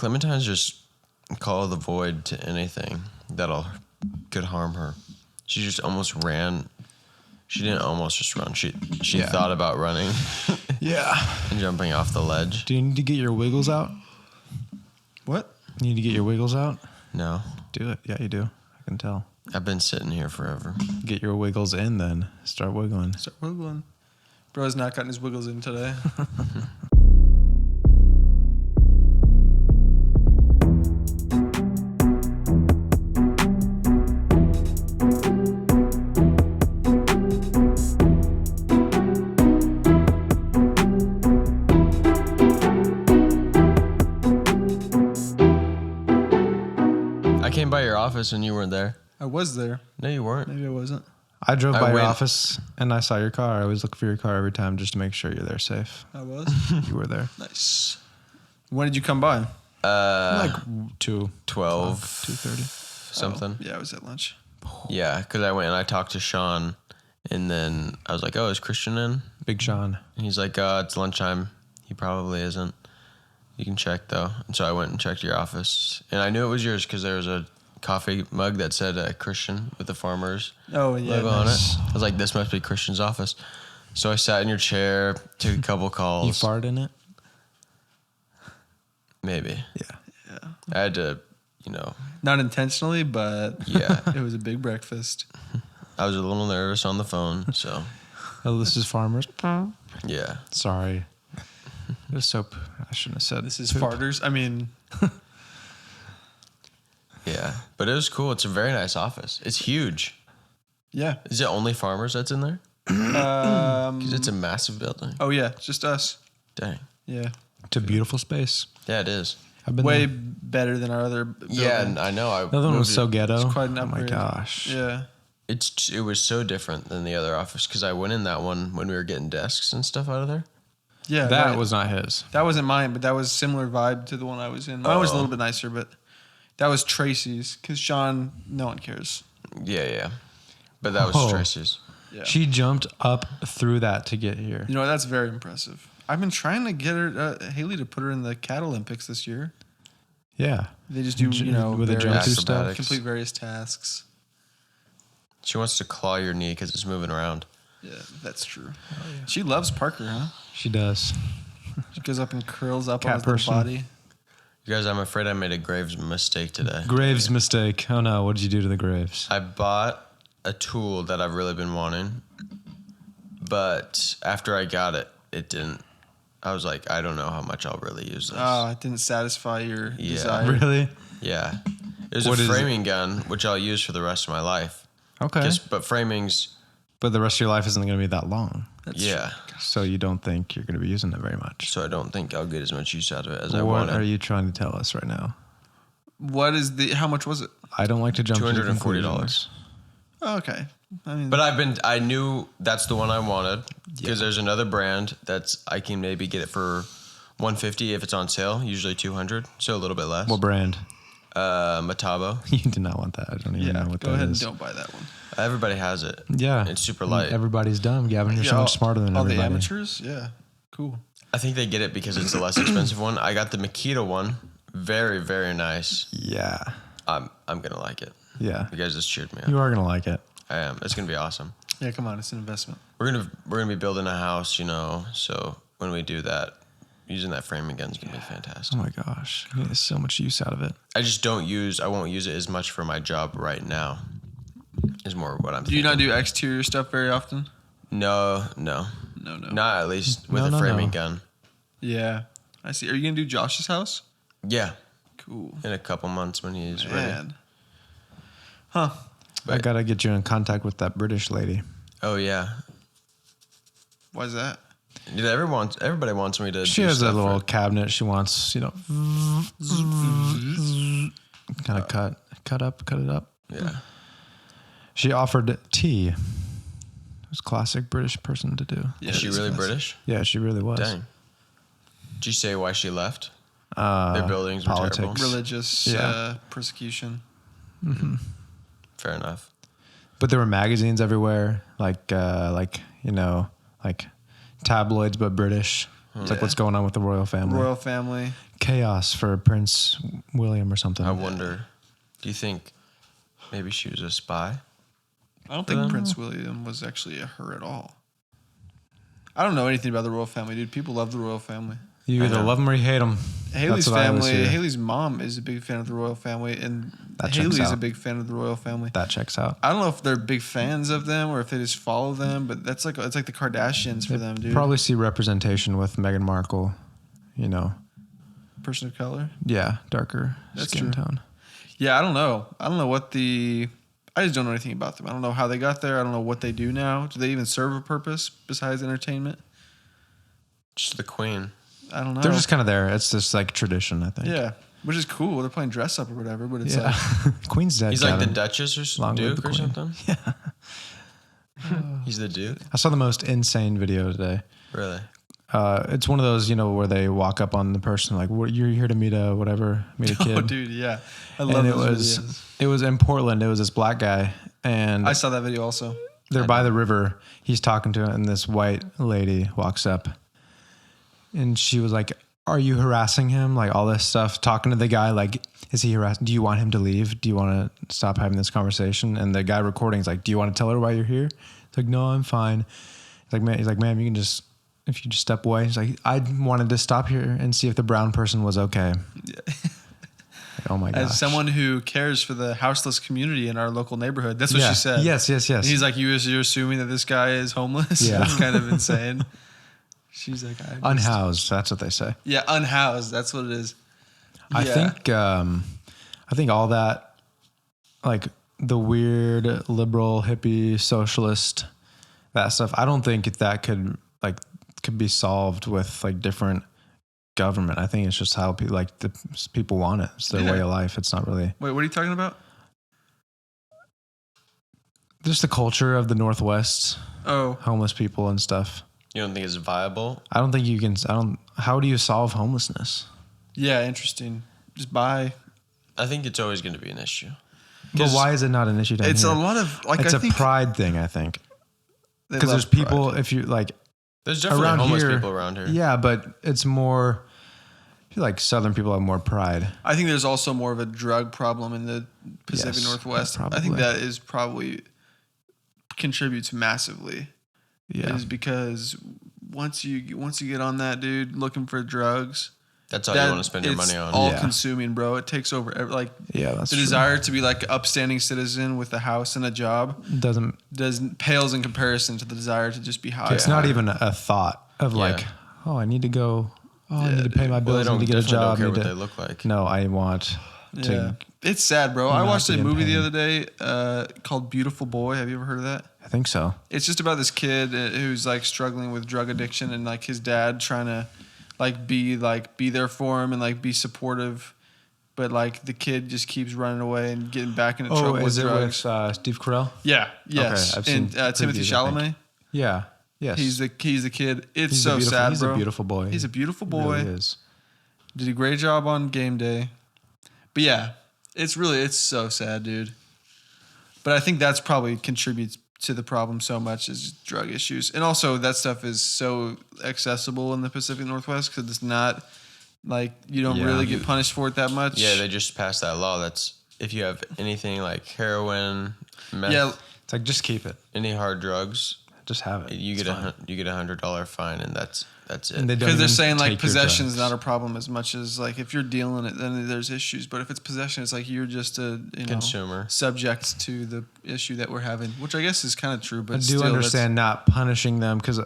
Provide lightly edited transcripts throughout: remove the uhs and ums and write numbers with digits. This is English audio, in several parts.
Clementine's just call the void to anything could harm her. She just almost ran. She didn't almost just run. She thought about running. Yeah. And jumping off the ledge. Do you need to get your wiggles out? What? You need to get your wiggles out? No. Do it. Yeah, you do. I can tell. I've been sitting here forever. Get your wiggles in then. Start wiggling. Start wiggling. Bro's not gotten his wiggles in today. I came by your office and you weren't there. I was there. No, you weren't. Maybe I wasn't. I drove by your office and I saw your car. I always look for your car every time just to make sure you're there safe. I was? You were there. Nice. When did you come by? Like 2:30. 2:30. Something. Oh, yeah, I was at lunch. Yeah, because I went and I talked to Sean, and then I was like, "Oh, is Christian in?" Big Sean. And he's like, "It's lunchtime. He probably isn't. You can check though." And so I went and checked your office, and I knew it was yours because there was a coffee mug that said Christian with the farmers logo on it. I was like, "This must be Christian's office." So I sat in your chair, took a couple calls. You farted in it? Maybe. Yeah. I had to, Not intentionally, but yeah. it was a big breakfast. I was a little nervous on the phone, so Oh, this is farmers. yeah. Sorry. It was soap. I shouldn't have said This is poop. farters. I mean, Yeah. But it was cool. It's a very nice office. It's huge. yeah. Is it only farmers that's in there? Because it's a massive building. Oh, yeah. Just us. Dang. Yeah. It's a beautiful space. Yeah, it is. I've been Way there. better than our other building. Yeah, and I know. The other one was so ghetto. It's quite an Oh my upgrade. gosh. Yeah. It was so different than the other office because I went in that one when we were getting desks and stuff out of there. Yeah. That right. was not his. That wasn't mine, but that was similar vibe to the one I was in. Mine was a little bit nicer, but that was Tracy's because Sean, no one cares. Yeah. But that was Oh. Tracy's. Yeah. She jumped up through that to get here. You know, that's very impressive. I've been trying to get her, Haley to put her in the Cat Olympics this year. Yeah. They just do, with the various- jumpsuit stuff. acrobatics. complete various tasks. She wants to claw your knee because it's moving around. Yeah, that's true. She loves Parker, huh? She does. She goes up and curls up Cat on his little person. body. You guys, I'm afraid I made a Graves mistake today. Graves mistake. Oh no, what did you do to the Graves? I bought a tool that I've really been wanting, but after I got it, it didn't. I was like, I don't know how much I'll really use this. Oh, it didn't satisfy your desire. Really? Yeah. It was What a is framing gun, which I'll use for the rest of my life. Okay. But framings, But the rest of your life isn't going to be that long. yeah. So you don't think you're going to be using it very much. So I don't think I'll get as much use out of it as I What wanted. are you trying to tell us right now? How much was it? I don't like to jump to $240. conclusions. Oh, okay. I mean, But I knew that's the one I wanted because there's another brand I can maybe get it for $150 if it's on sale, usually $200, so a little bit less. What brand? Metabo. You do not want that. I don't even know what go that ahead is. and don't buy that one. Everybody has it. Yeah. It's super light. Everybody's dumb. Gavin, you're so much smarter than all everybody. the amateurs? Yeah. Cool. I think they get it because it's the less expensive one. I got the Makita one. Very, very nice. Yeah. I'm gonna like it. Yeah. You guys just cheered me up. You are going to like it. I am. It's gonna be awesome. Yeah, come on. It's an investment. We're gonna be building a house, so when we do that, using that framing gun is gonna be fantastic. Oh my gosh. You get so much use out of it. I won't use it as much for my job right now. Is more what I'm Do you thinking. not do exterior stuff very often? No. No. Not at least with No, a framing no. gun. Yeah. I see. Are you going to do Josh's house? Yeah. Cool. In a couple months when he's ready. Man. Huh. I got to get you in contact with that British lady. Oh yeah. Why is that? Dude, everybody wants me to She do has a stuff little for- cabinet. She wants, kind of cut it up. Yeah. She offered tea. It was classic British person to do. Yeah, Is she it is really classic. British? Yeah, she really was. Dang. Did you say why she left? Their buildings were politics. terrible. Religious Yeah. persecution. Fair enough. But there were magazines everywhere, like tabloids, but British. It's like Yeah. what's going on with the royal family. Royal family. chaos for Prince William or something. I wonder. Do you think maybe she was a spy? I don't think Prince William was actually a her at all. I don't know anything about the royal family, dude. People love the royal family. You either love them or you hate them. Haley's family, Haley's mom is a big fan of the royal family, and Haley's a big fan of the royal family. That checks out. I don't know if they're big fans of them or if they just follow them, but it's like the Kardashians for them, dude. Probably see representation with Meghan Markle, you know. Person of color? Yeah, darker skin tone. Yeah, I don't know. I just don't know anything about them. I don't know how they got there. I don't know what they do now. Do they even serve a purpose besides entertainment? Just the queen. I don't know. They're just kind of there. It's just like tradition, I think. Yeah, which is cool. They're playing dress up or whatever, but it's Queen's dead. He's Kevin. like the Duchess or Duke or something? Yeah. He's the Duke? I saw the most insane video today. Really? It's one of those, where they walk up on the person like, "You're here to meet a kid." Oh, dude, yeah. I love those videos. It was in Portland. It was this black guy, and I saw that video also. They're by the river. He's talking to it, and this white lady walks up, and she was like, "Are you harassing him?" Like all this stuff, talking to the guy, like, "Is he harassing? Do you want him to leave? Do you want to stop having this conversation?" And the guy recording is like, "Do you want to tell her why you're here?" It's like, "No, I'm fine." He's like, "Ma'am, you can just." If you just step away, he's like, I wanted to stop here and see if the brown person was okay. Yeah. Like, oh my gosh. As someone who cares for the houseless community in our local neighborhood, that's what she said. Yes. And he's like, you're assuming that this guy is homeless? Yeah. That's kind of insane. She's like, unhoused. That's what they say. Yeah, unhoused. That's what it is. I think all that, like the weird liberal hippie socialist, that stuff. I don't think that could be solved with like different government. I think it's just how people want it. It's their way of life. It's not really. Wait, what are you talking about? Just the culture of the Northwest. Oh, homeless people and stuff. You don't think it's viable? I don't think you can. How do you solve homelessness? Yeah, interesting. Just buy. I think it's always going to be an issue. But why is it not an issue down it's here? a lot of It's a pride thing, I think. Because there's people. Pride. If you like. There's definitely homeless people around here. Yeah, but it's more. I feel like Southern people have more pride. I think there's also more of a drug problem in the Pacific Northwest. I think that is probably contributes massively. Yeah, is because once you get on that, dude, looking for drugs. That's all you want to spend your money on. All consuming, bro. It takes over. That's the desire to be like an upstanding citizen with a house and a job doesn't pales in comparison to the desire to just be high. It's not even a thought of I need to go. I need to pay my bills. I need to get a job. Don't care what they look like. No, I want to. It's sad, bro. I watched a movie the other day called Beautiful Boy. Have you ever heard of that? I think so. It's just about this kid who's like struggling with drug addiction and like his dad trying to be there for him and like be supportive, but like the kid just keeps running away and getting back into trouble with drugs. With Steve Carell? Yeah, yes, okay, and Timothy Chalamet. Yeah, yes. He's the kid. It's so sad, he's bro. He's a beautiful boy. He's a beautiful boy. He really is. Did a great job on Game Day, but yeah, it's so sad, dude. But I think that's probably contributes to the problem so much is drug issues. And also that stuff is so accessible in the Pacific Northwest because it's not like you don't really get punished for it that much. Yeah, they just passed that law that's if you have anything like heroin, meth, it's like just keep it. Any hard drugs, just have it. You get $100 fine and that's it. Because they're saying like possession is not a problem as much as like if you're dealing it, then there's issues. But if it's possession, it's like you're just a consumer subject to the issue that we're having, which I guess is kind of true. But I do understand not punishing them because I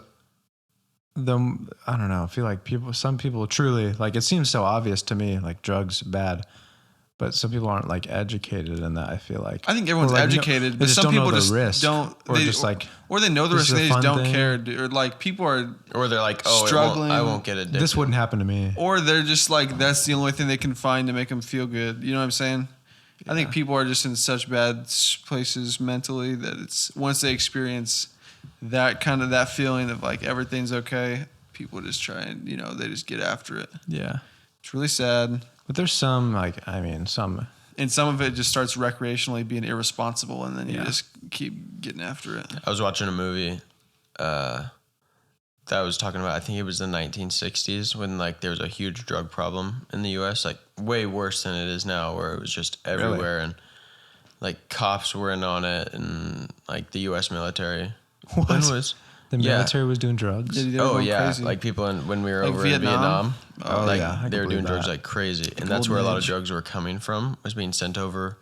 don't know. I feel like some people truly like it seems so obvious to me like drugs bad. But some people aren't like educated in that. I feel like I think everyone's educated, but some people just don't. Or they know the risk, and they just don't care. Or like people are, or they're like, struggling. I won't get addicted. This wouldn't happen to me. Or they're just like that's the only thing they can find to make them feel good. You know what I'm saying? Yeah. I think people are just in such bad places mentally that it's once they experience that feeling of like everything's okay, people just try and they just get after it. Yeah, it's really sad. But there's some some. And some of it just starts recreationally being irresponsible, and then you just keep getting after it. I was watching a movie, that was talking about, I think it was the 1960s when like there was a huge drug problem in the U.S., like way worse than it is now, where it was just everywhere and like cops were in on it and like the U.S. military. What? When was The military was doing drugs? Yeah, they were going crazy. like people when we were Like over Vietnam? in Vietnam, Oh, like yeah, I can they were doing believe drugs that. like crazy, and Golden that's where a lot of age. drugs were coming from, was being sent over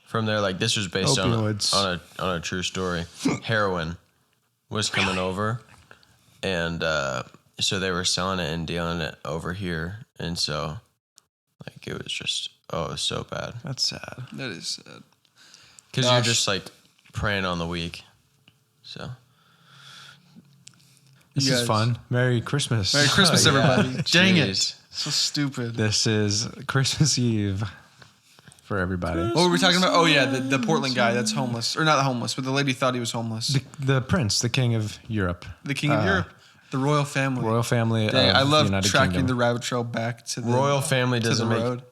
from there. Like this was based Opioids. on a true story. Heroin was coming over, and so they were selling it and dealing it over here, and so like it was just it was so bad That's sad. That is sad. because you're Gosh. just like preying on the weak. So This You is guys- fun. Merry Christmas. Merry Christmas, Oh, yeah. everybody. Dang it. Jeez. So stupid. This is Christmas Eve for everybody. What were we talking about? Oh, yeah, the Portland guy that's homeless. Or not homeless, but the lady thought he was homeless. The prince, the king of Europe. The king of Europe. The royal family. Royal family Dang, of I love the United tracking Kingdom. the rabbit trail back to the Royal family to doesn't the make road.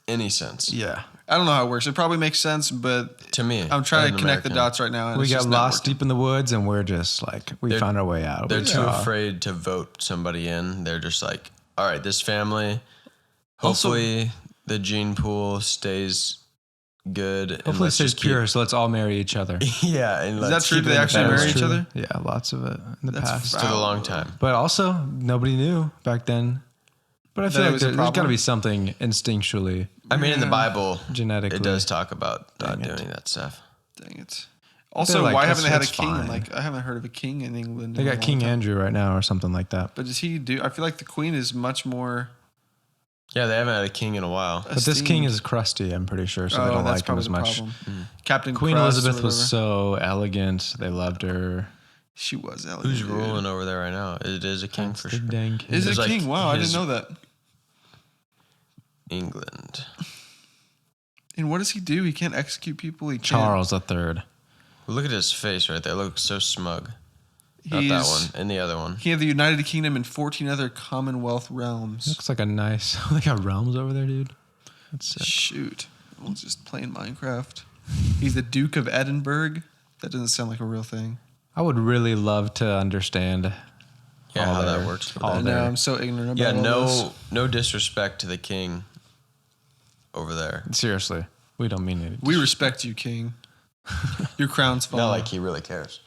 any sense Yeah. I don't know how it works. It probably makes sense, but to me. I'm trying as to an connect the American. dots right now. And We it's got just not lost working. deep in the woods and we're just like, we found our way out. They're We too saw- afraid to vote somebody in. They're just like, all right, this family, Also- hopefully the gene pool stays good. and Hopefully it let's stays just keep- pure, so let's all marry each other. Yeah. And Is that let's true? keep Do it they in the actually family. marry each other? Yeah, lots of it in the That's past. foul. Took a long time. But also, nobody knew back then. But I That feel it like was a there's got to problem? be something instinctually I mean, in the Yeah. Bible, genetically. it does talk about not Dang it. doing that stuff. Dang it. Also, like, why that's- haven't they had a that's king? fine. Like, I haven't heard of a king in England. They in a got long King time. Andrew right now or something like that. But does he do? I feel like the queen is much more. Yeah, they haven't had a king in a while. But this king esteemed. is crusty, I'm pretty sure, so they Oh, don't that's like him probably as the much. problem. Captain Queen Crust or Elizabeth was whatever. so elegant. They loved her. She was elegant. Who's dude. ruling over there right now? It is a king That's for the sure. dang king. Is it There's a like king? Wow, I his- didn't know that. England. And what does he do? He can't execute people. He can't. Charles III. Look at his face right there. Looks so smug. Not He's that one. And the other one. King of the United Kingdom and 14 other Commonwealth realms. Looks like a nice. They got realms over there, dude. That's sick. Shoot. I was just playing Minecraft. He's the Duke of Edinburgh. That doesn't sound like a real thing. I would really love to understand. Yeah, all how their- that works. for all them. I know, there. I'm so ignorant about Yeah, all this. no disrespect to the king over there. Seriously, we don't mean it. We respect you, King. Your crown's fallen. Not like he really cares.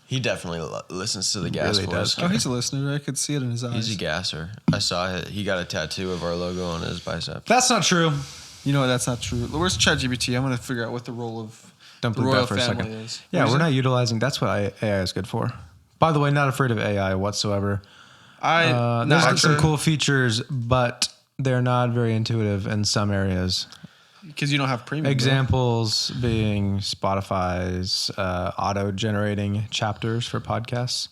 He definitely listens to the gas really voice. does. Oh, he's a listener. I could see it in his eyes. He's a gasser. I saw it. He got a tattoo of our logo on his bicep. That's not true. You know what? That's not true. Where's ChatGPT? I'm going to figure out what the role of Don't the believe royal that for a family second. is. Yeah, What is we're it? not utilizing. That's what AI is good for. By the way, not afraid of AI whatsoever. Not There's some sure. cool features, but they're not very intuitive in some areas. Because you don't have premium. bro. Examples being Spotify's auto-generating chapters for podcasts.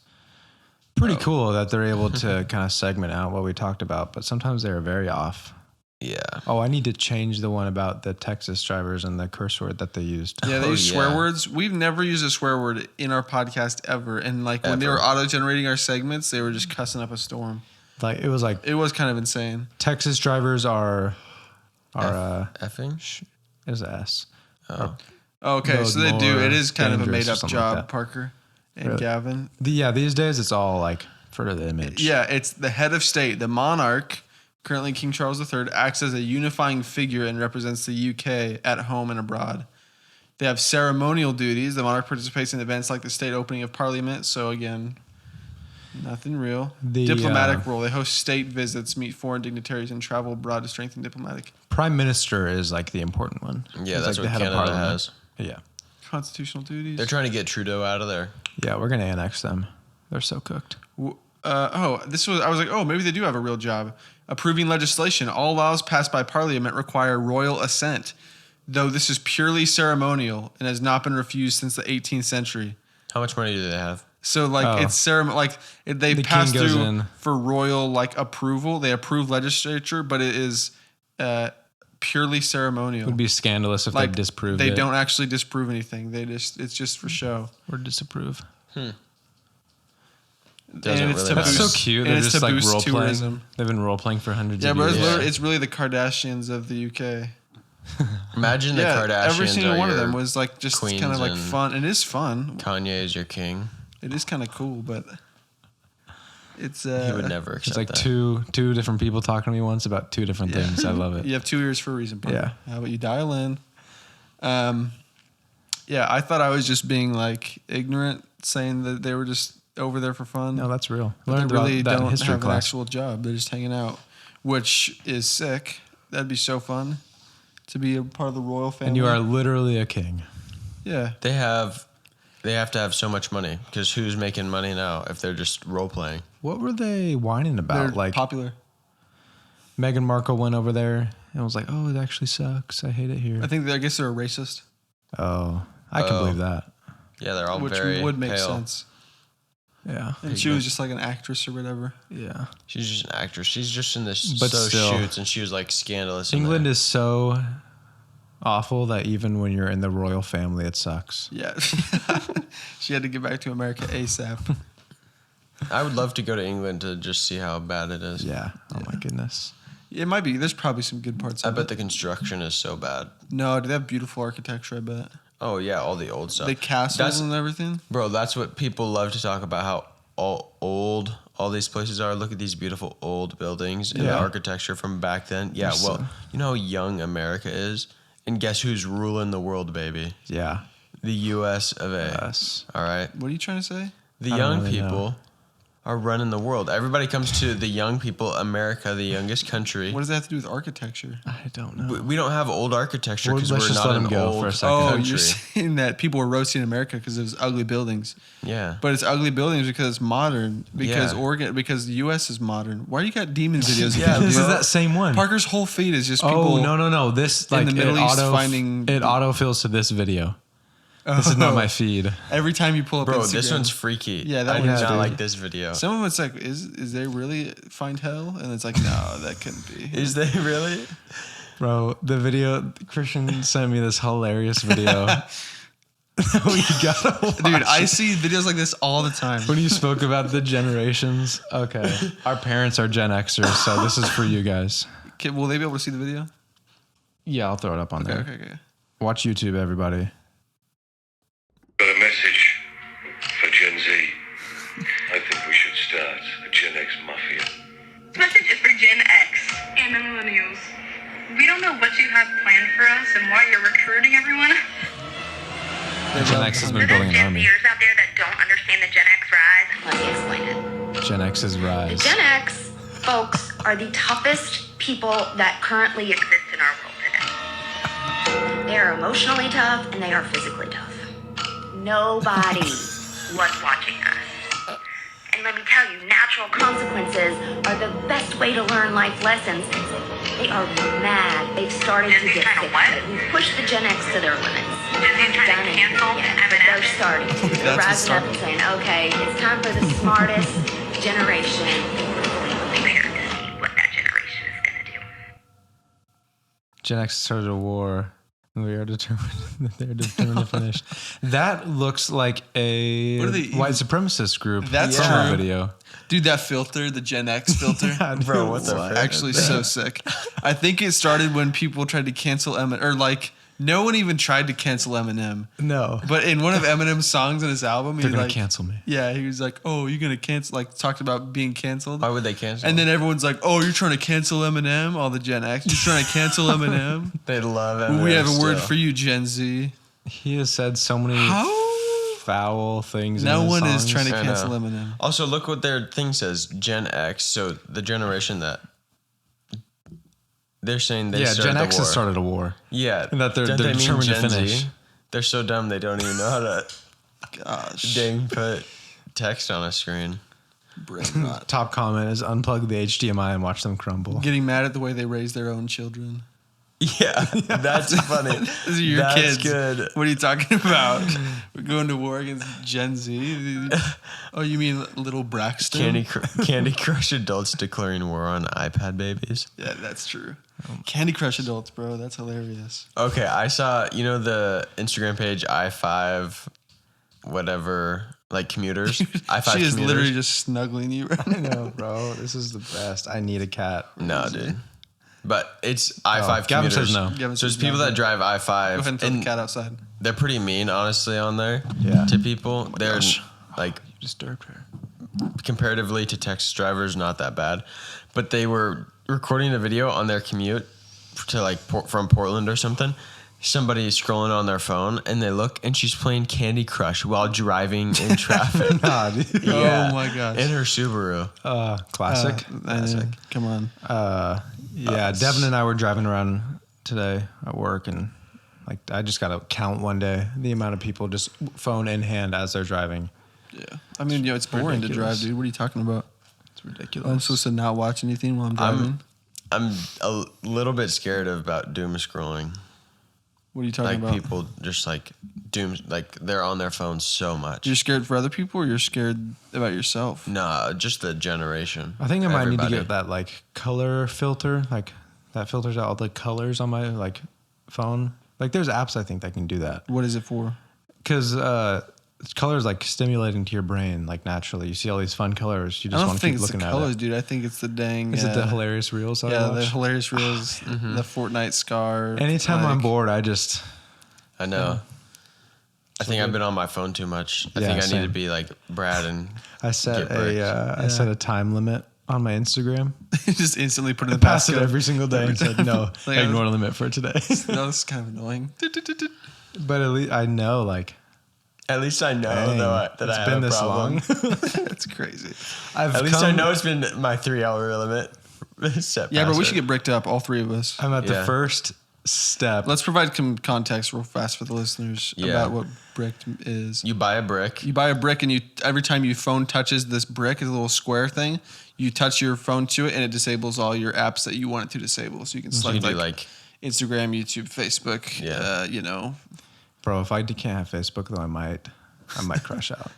Pretty cool that they're able to kind of segment out what we talked about, but sometimes they're very off. Yeah. Oh, I need to change the one about the Texas drivers and the curse word that they used. Yeah, they Oh, use swear yeah. words. We've never used a swear word in our podcast ever. And like when they Ever. were auto generating our segments, they were just cussing up a storm. Like it was like It was kind of insane. Texas drivers are Effing? is a S. Oh. Okay, Road so they do. more It is kind of a dangerous made or up something job, like that. Parker and Really? Gavin. These days it's all like for the image. Yeah, it's the head of state, the monarch, currently King Charles III, acts as a unifying figure and represents the UK at home and abroad. They have ceremonial duties. The monarch participates in events like the state opening of Parliament. So again, nothing real. The, Diplomatic role. They host state visits, meet foreign dignitaries, and travel abroad to strengthen diplomatic. Prime Minister is like the important one. Yeah, He's that's like what the head of Canada Parliament. has. Yeah. Constitutional duties. They're trying to get Trudeau out of there. Yeah, we're gonna annex them. They're so cooked. I was like, oh, maybe they do have a real job. Approving legislation. All laws passed by Parliament require royal assent, though this is purely ceremonial and has not been refused since the 18th century. How much money do they have? So like Oh. it's they The pass king goes through in. for royal like approval. They approve legislature, but it is purely ceremonial. It would be scandalous if like they disproved they it don't actually disprove anything. It's just for show. or disapprove. Doesn't and it's really to matter. That's boost, so cute. And They're it's just to like boost role tourism. playing. They've been role playing for hundreds Yeah, of but years. it's really the Kardashians of the UK. Imagine the Yeah, Kardashians. every single are one of your them was like just queens kind of like and fun. It is fun. Kanye is your king. It is kind of cool, but It's He would never accept It's like that. two different people talking to me once about two different things. I love it. You have 2 ears for a reason, brother. Yeah. How about you dial in? Yeah, I thought I was just being like ignorant, saying that they were just over there for fun. No, that's real. But Learned they really about that in don't history have an class. actual job. They're just hanging out, which is sick. That'd be so fun to be a part of the royal family. And you are literally a king. Yeah. They have to have so much money because who's making money now if they're just role playing? What were they whining about? They're Like popular. Meghan Markle went over there and was like, "Oh, it actually sucks. I hate it here." I guess they're a racist, Oh, I can believe that. Yeah, they're all which very would make pale. sense. Yeah, And she was just like an actress or whatever. yeah. She's just an actress. She's just in this But so still. shoots, and she was like scandalous. in England there. is so awful that even when you're in the royal family, it sucks. Yeah. She had to get back to America ASAP. I would love to go to England to just see how bad it is. Yeah. Oh my goodness. It might be. There's probably some good parts I of bet it. the construction is so bad. No, they have beautiful architecture, I bet. Oh yeah, all the old stuff. The castles That's- and everything. Bro, that's what people love to talk about. How old all these places are. Look at these beautiful old buildings and the Yeah. architecture from back then. Yeah, They're well, so- you know how young America is, and guess who's ruling the world, baby? Yeah. The U.S. of A. Yes. All right, What are you trying to say? the I don't young really know. people are running the world. Everybody comes to the young people. America, the youngest country. What does that have to do with architecture? I don't know. We don't have old architecture Well, because let's we're just not let an him go old for a second. Oh, country. you're saying that people were roasting America because it was ugly buildings. Yeah. But it's ugly buildings because it's modern. Because Yeah. because the U.S. is modern. Why do you got demon videos? Yeah, again, This dude? is that same one. Parker's whole feed is just people. Oh no! This in like the Middle it East auto finding- it autofills to this video. This is not my feed. Every time you pull up Bro, Instagram. this one's freaky. Yeah, that I one do is, not dude. like this video. Some of it's like, is they really find hell? And it's like, no, that couldn't be. Is they really? Bro, the video Christian sent me this hilarious video. We gotta watch Dude, I it. see videos like this all the time. When you spoke about the generations, okay. Our parents are Gen Xers, so this is for you guys. Okay, will they be able to see the video? Yeah, I'll throw it up on there. Okay. Watch YouTube, everybody. Got a message for Gen Z. I think we should start a Gen X mafia. This message is for Gen X and the millennials. We don't know what you have planned for us and why you're recruiting everyone. Gen X has For been those building an Gen army. Zers out there that don't understand the Gen X rise, let me explain it. Gen X's The rise. Gen X folks are the toughest people that currently exist in our world today. They are emotionally tough and they are physically tough. Nobody was watching us. And let me tell you, natural consequences are the best way to learn life lessons. They are mad. They've started to get sick of it. We've pushed the Gen X to their limits. Disney trying to Done it. cancel Yeah, but Eminem? they're starting to. They're That's rising up and saying, okay, it's time for the smartest generation. Prepared to see what that generation is going to do. Gen X started a war. And we are determined that they're determined to finish. That looks like a What are they white even- supremacist group. That's promo true. video. Dude, that filter, the Gen X filter, Bro, what the frick? actually so sick. I think it started when people tried to cancel Eminem, or like no one even tried to cancel Eminem. No, But in one of Eminem's songs in his album, they're he gonna like, cancel me. yeah, he was like, "Oh, you're gonna cancel?" Like talked about being canceled. Why would they cancel? And then everyone's like, "Oh, you're trying to cancel Eminem?" All the Gen X, you're trying to cancel Eminem. they love Well, it. we have a word for you, Gen Z. He has said so many How? foul things. No in his one is songs. trying to I cancel know. Eminem. Also, look what their thing says, Gen X. So the generation that they're saying they Yeah, started Gen the X war. has started a war. Yeah, And that they're don't they mean determined to Gen Z? finish. They're so dumb they don't even know how to Gosh, dang put text on a screen. brain rot. Top comment is unplug the HDMI and watch them crumble. Getting mad at the way they raise their own children. Yeah, that's funny. These are your That's kids. good. What are you talking about? We're going to war against Gen Z. Oh, you mean little Braxton? Candy Crush adults declaring war on iPad babies. Yeah, that's true. Candy Crush adults, bro. That's hilarious. Okay, I saw, you know, the Instagram page I5 whatever, like commuters. I5 She is commuters. literally just snuggling you right I now. know, bro. This is the best. I need a cat. No, dude. But it's I5 Gavin commuters. says no. Gavin So says it's people no. that drive I5. Go ahead and throw the and cat outside. they're pretty mean, honestly, on there. Yeah. To people. They're gosh. like Disturbed her. comparatively to Texas drivers, not that bad. But they were recording a video on their commute to like from Portland or something. Somebody scrolling on their phone and they look and she's playing Candy Crush while driving in traffic. Nah, dude. Oh my gosh. In her Subaru. Classic. Come on. Yeah, Devin and I were driving around today at work, and like I just got to count one day the amount of people just phone in hand as they're driving. Yeah. I mean, it's boring to drive, dude. What are you talking about? It's ridiculous. I'm supposed to not watch anything while I'm driving? I'm a little bit scared about doom scrolling. What are you talking Like about? people just like they're on their phones so much. You're scared for other people, or you're scared about yourself? Nah, just the generation. I think I might need to Everybody. get that like color filter, like that filters out all the colors on my like phone. Like there's apps I think that can do that. What is it for? Because color is like stimulating to your brain, like naturally. You see all these fun colors, you I just don't want to think keep it's the looking at colors, it. dude. I think it's the dang. Is it the hilarious reels? That I Yeah, watch? the hilarious reels, the Fortnite scar. Anytime I'm like- bored, I just I know. I think I've been on my phone too much. I Yeah, think I need same. to be like Brad and I set Get bricked. I set a time limit on my Instagram. just instantly put it I in the pass it basket. every single day and said no, Like, ignore the limit for today. No, this is kind of annoying. But at least I know, like, at least I know dang, that it's I been have a this problem. long. That's crazy. At least I know it's been my 3 hour limit. Set Yeah, but we past should it. get bricked up, all three of us. I'm at the Yeah. first step. Let's provide some context real fast for the listeners Yeah. about what bricked is. You buy a brick. You buy a brick, and every time your phone touches this brick, is a little square thing. You touch your phone to it, and it disables all your apps that you want it to disable. So you can You select can do like Instagram, YouTube, Facebook. Yeah. Bro, if I can't have Facebook, though, I might crash out.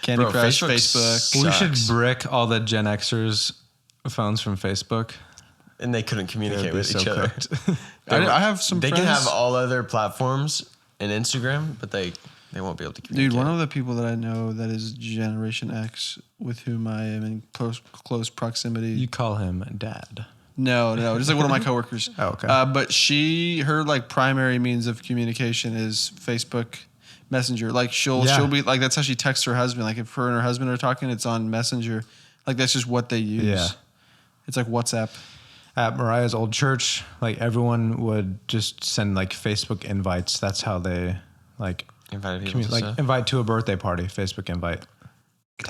Candy Bro, Crush, Facebook Facebook. We should Sucks. brick all the Gen Xers phones from Facebook. and they couldn't They communicate would be with so each other. cooked. I have some They friends. can have all other platforms and Instagram, but they won't be able to communicate. Dude, one of the people that I know that is Generation X, with whom I am in close proximity. You call him dad. No, just like one of my coworkers. Oh, okay. But her like primary means of communication is Facebook Messenger. Like she'll be like, that's how she texts her husband. Like if her and her husband are talking, it's on Messenger. Like that's just what they use. Yeah. It's like WhatsApp. At Mariah's old church, like everyone would just send like Facebook invites. That's how they like Invited people to like stuff. invite to a birthday party. Facebook invite.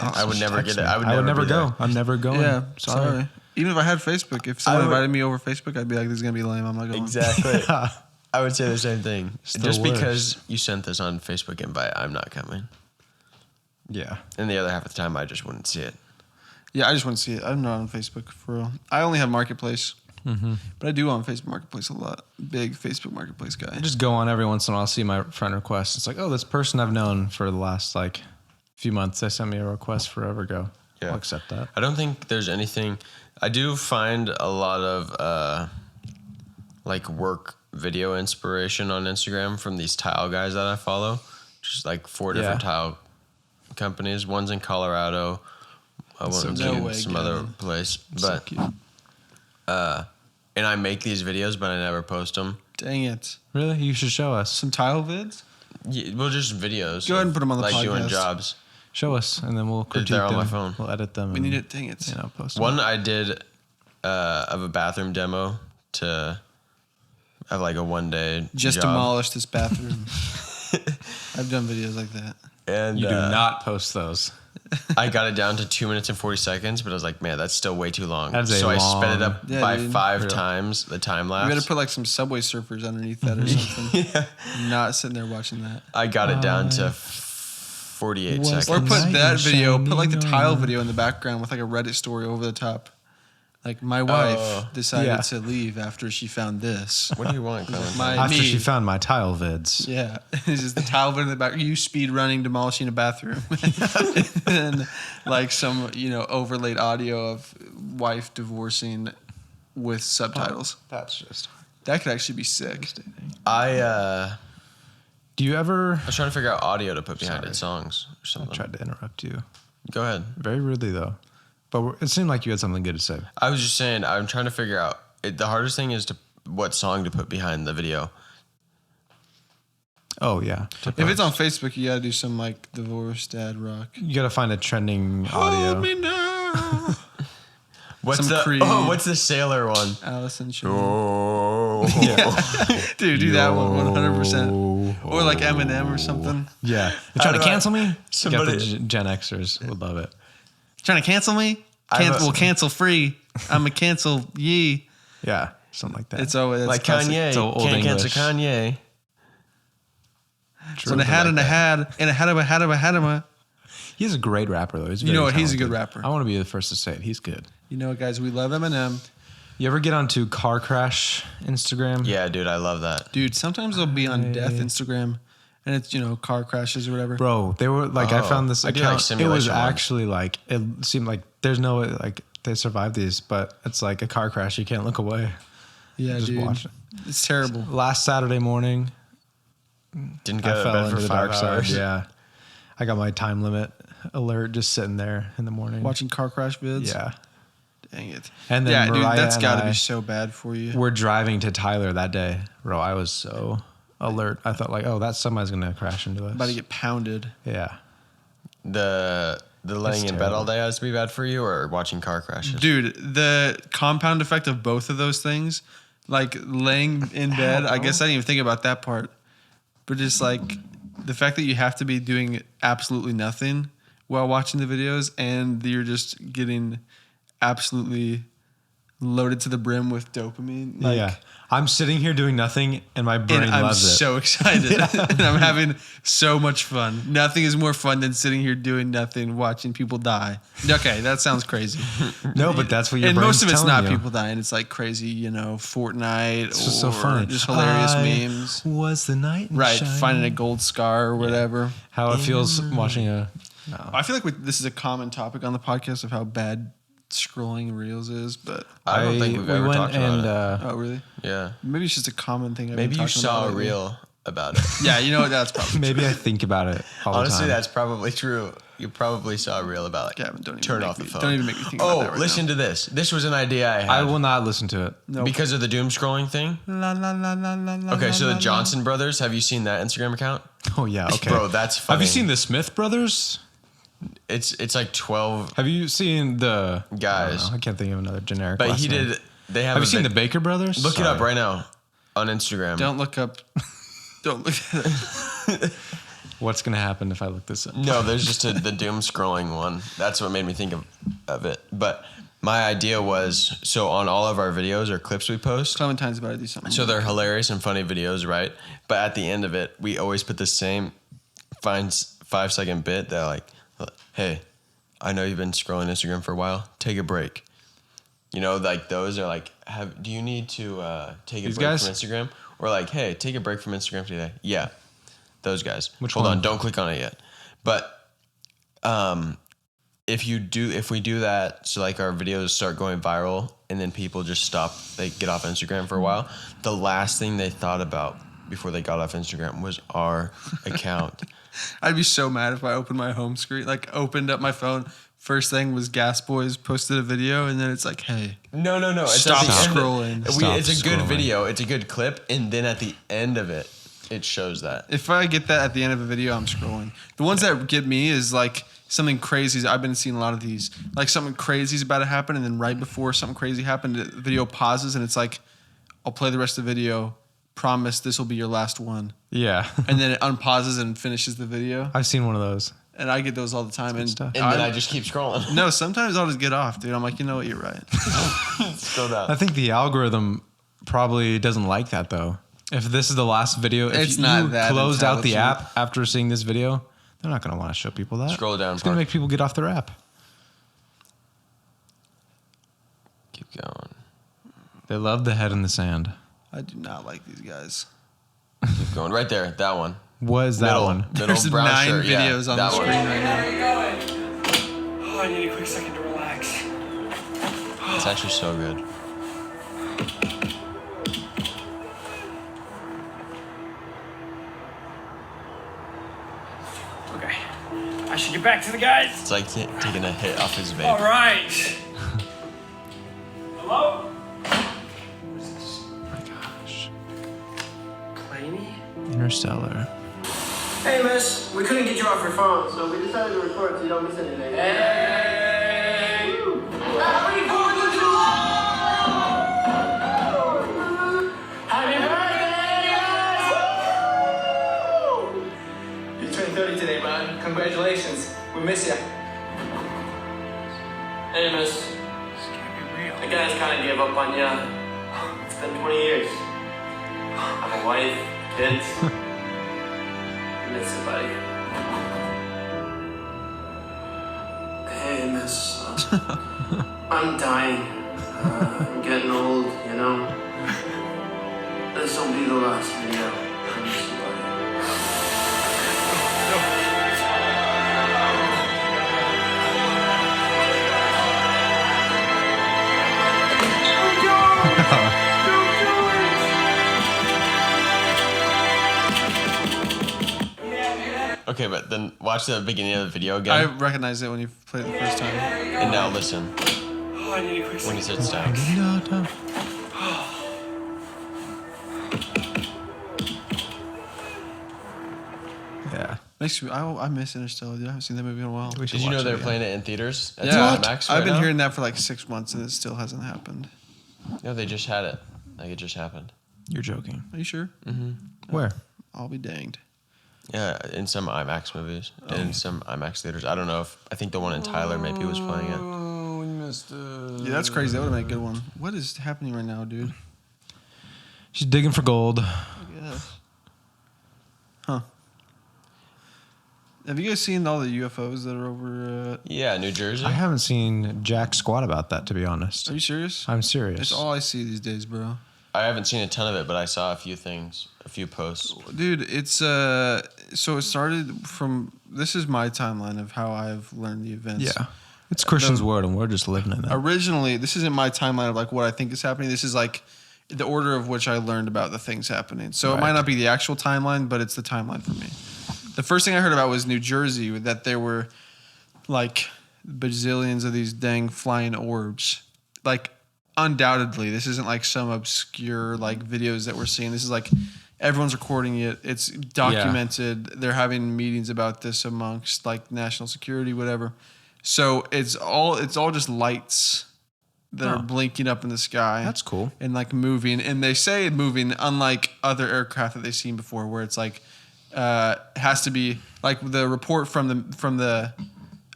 I would never Text get it. me. I would never never be go. there. I'm never going. Yeah, Sorry. Even if I had Facebook, if someone would- invited me over Facebook, I'd be like, this is gonna be lame. I'm not going. Exactly. I would say the same thing. the Just worst. because you sent this on Facebook invite, I'm not coming. Yeah. And the other half of the time, I just wouldn't see it. Yeah, I just want to see it. I'm not on Facebook for real. I only have Marketplace, but I do on Facebook Marketplace a lot. Big Facebook Marketplace guy. I just go on every once in a while, see my friend request. It's like, oh, this person I've known for the last like few months, they sent me a request forever ago. Yeah. I'll accept that. I don't think there's anything. I do find a lot of like work video inspiration on Instagram from these tile guys that I follow. Just like 4 different Yeah. tile companies. One's in Colorado. One's so in cute. No way, some other Gavin. place. So But cute. and I make these videos, but I never post them. Dang it. Really? You should show us. Some tile vids? Yeah, well, just videos. Go ahead and put 'em on the like doing podcast. jobs. Show us, and then we'll critique They're on them. my phone. We'll edit them. We and, need it. Dang it. You know, post them. One I did of a bathroom demo to have like a 1 day Just job. demolish this bathroom. I've done videos like that. And You do not post those. I got it down to 2 minutes and 40 seconds, but I was like, man, that's still way too long. That's a so I sped it long- up Yeah, by dude. 5 Really? times the time You lapse. got to put like some Subway Surfers underneath that or something. Not sitting there watching that. I got it down to 48 was seconds. Or put Night that is video, put like the shining tile on. video in the background with like a Reddit story over the top. Like my wife Oh, decided yeah. to leave after she found this. What do you want, Colin? My After me. she found my tile vids. Yeah, it's just the tile vid in the back. You speed running, demolishing a bathroom, and like some overlaid audio of wife divorcing with subtitles. That's just. That could actually be sick. I Do you ever? was trying to figure out audio to put behind Sorry. it, songs or I something. tried to interrupt you. Go ahead. Very rudely though, but it seemed like you had something good to say. I was just saying, I'm trying to figure out. The hardest thing is what song to put behind the video. Oh yeah. If it's on Facebook, you gotta do some like divorce dad rock. You gotta find a trending audio. Hold me now. What's Some the Creed. what's the sailor one? Allison Shaw. Oh, Dude, do that one 100%. Or like Eminem or something. Yeah. They're How trying to do I- cancel me? somebody- Got the Gen Xers would love it. Trying to cancel me? Well, cancel free. I'm a cancel ye. Yeah. Something like that. It's always like classic. Kanye. It's old Can't cancel English. Kanye. So and I had and I had and I had him a. He's a great rapper though. He's You know very what? He's a good talented. rapper. I want to be the first to say it. He's good. You know what, guys? We love Eminem. You ever get onto car crash Instagram? Yeah, dude, I love that. Dude, sometimes they'll be on death Instagram and it's, car crashes or whatever. Bro, they were like, I Oh, found this I do, like, account. It was simulation ones. actually like, it seemed like there's no way, like they survived these, but it's like a car crash. You can't look away. Yeah, Just dude. watch it. It's terrible. Last Saturday morning, Didn't get I out fell of bed into for the 5 dark hours. side. Yeah. I got my time limit alert just sitting there in the morning. Watching car crash vids. Yeah. Dang it. And then yeah, dude, Mariah that's and got to I be so bad for you. We're driving to Tyler that day. Bro, I was so alert. I thought like, oh, that semi's going to crash into us. About to get pounded. Yeah. The laying in bed terrible. all day has to be bad for you, or watching car crashes. Dude, the compound effect of both of those things, like laying in bed, I guess I didn't even think about that part. But just like the fact that you have to be doing absolutely nothing while watching the videos and you're just getting absolutely loaded to the brim with dopamine. Like, yeah. I'm sitting here doing nothing and my brain and I'm loves it. so excited. And I'm having so much fun. Nothing is more fun than sitting here doing nothing, watching people die. Okay, that sounds crazy. No, but that's what your And brain's most of it's telling not you. people dying. It's like crazy, Fortnite It's or just so funny. just hilarious I memes. Was the night Right, shining. finding a gold scar or whatever. How it feels watching a... I feel like this is a common topic on the podcast of how bad scrolling reels is, but I don't think we've ever went talked about it. oh really? Yeah. Maybe it's just a common thing. I've Maybe been you talking saw about a lately. reel about it. Yeah, you know what? That's probably Maybe I think about it all the Honestly, time. that's probably true. You probably saw a reel about it. Gavin, don't even Turn make off the me- phone. don't even make me think about that right listen now. to this. This was an idea I had. I will not listen to it. Nope. Because of the doom scrolling thing. La, la, la, la, la, la, Okay, so la, the la, Johnson brothers, have you seen that Instagram account? Oh, yeah. Okay. Bro, that's funny. Have you seen the Smith brothers? It's like 12, Have you seen the... Guys. I can't think of another generic but last he name. did. They have. Have a you seen the big- Baker brothers? Look it up Sorry. right now on Instagram. Don't look up. Don't look at it. What's going to happen if I look this up? No, there's just the doom scrolling one. That's what made me think of it. But my idea was, so on all of our videos or clips we post, Clementine's about to do something. so they're hilarious and funny videos, right? But at the end of it, we always put the same 5-second bit that like, hey, I know you've been scrolling Instagram for a while. Take a break. Like those are like, do you need to take a These break guys? from Instagram? Or like, hey, take a break from Instagram today. Yeah, those guys. Which Hold one? on, don't click on it yet. But if we do that, so like our videos start going viral and then people just stop, they get off Instagram for a while, the last thing they thought about before they got off Instagram was our account. I'd be so mad if I opened my home screen, like opened up my phone. First thing was Gas Boys posted a video, and then it's like, hey, No. It's Stop at the end. scrolling. Stop It's a good scrolling. video. It's a good clip. And then at the end of it, it shows that. if I get that at the end of a video, I'm scrolling. The ones that get me is like something crazy. I've been seeing a lot of these. Like something crazy is about to happen, and then right before something crazy happened, the video pauses, and it's like, I'll play the rest of the video. Promise this will be your last one. Yeah. And then it unpauses and finishes the video. I've seen one of those. And I get those all the time. And stuff. And then I just keep scrolling. no, sometimes I'll just get off, dude. I'm like, you know what, you're right. Scroll down. I think the algorithm probably doesn't like that though. If this is the last video, if It's you not that closed out the intelligent. app after seeing this video, they're not going to want to show people that. Scroll down, It's going to Park. make people get off their app. Keep going. They love the head in the sand. I do not like these guys. Keep going. Right there. That one. What is that Middle. one? Middle There's brown 9 shirt. Yeah, videos on the that screen one. right now. Oh, I need a quick second to relax. It's actually so good. Okay. I should get back to the guys. It's like taking a hit off his vape. All right. Hello? Oh my gosh. Claney? Interstellar. Hey, miss, we couldn't get you off your phone, so we decided to record so you don't miss anything. Hey! Happy 4th of July! Happy birthday, guys! You turned 30 today, man. Congratulations. We miss you. Hey, miss. This can't be real. The guys kind of gave up on you. It's been 20 years. I have a wife, kids. Miss you, buddy. Hey, miss. I'm dying. I'm getting old, you know. This will be the last video. I miss you, buddy. Okay, but then watch the beginning of the video I again, recognize it when you play it the first time. and now listen Oh, I need a quick when he second. sits down. Yeah. Makes me. I miss Interstellar, dude. I haven't seen that movie in a while. We should Did you know watch they're it playing it in theaters? At Yeah, IMAX I've right been now? hearing that for like 6 months, and it still hasn't happened. No, they just had it. Like it just happened. You're joking. Are you sure? Where? I'll be danged. Yeah, in some IMAX movies, in some IMAX theaters. I don't know if I think the one in Tyler maybe was playing it. Oh, we missed it. Yeah, that's crazy. That would have made a good one. What is happening right now, dude? She's digging for gold. Yeah. Huh. Have you guys seen all the UFOs that are over? Yeah, New Jersey. I haven't seen jack squat about that, to be honest. Are you serious? I'm serious. It's all I see these days, bro. I haven't seen a ton of it, but I saw a few things, a few posts. Dude, it's so it started from. This is my timeline of how I've learned the events. Yeah. It's Christian's word, and we're just living in it. Originally, this isn't my timeline of like what I think is happening. This is like the order of which I learned about the things happening. So it might not be the actual timeline, but it's the timeline for me. The first thing I heard about was New Jersey, that there were like bazillions of these dang flying orbs. Like undoubtedly, this isn't like some obscure like videos that we're seeing. This is like everyone's recording it. It's documented. They're having meetings about this amongst like national security, whatever. So it's all just lights that are blinking up in the sky. That's cool. And like moving. And they say moving, unlike other aircraft that they've seen before, where it's like has to be like the report from the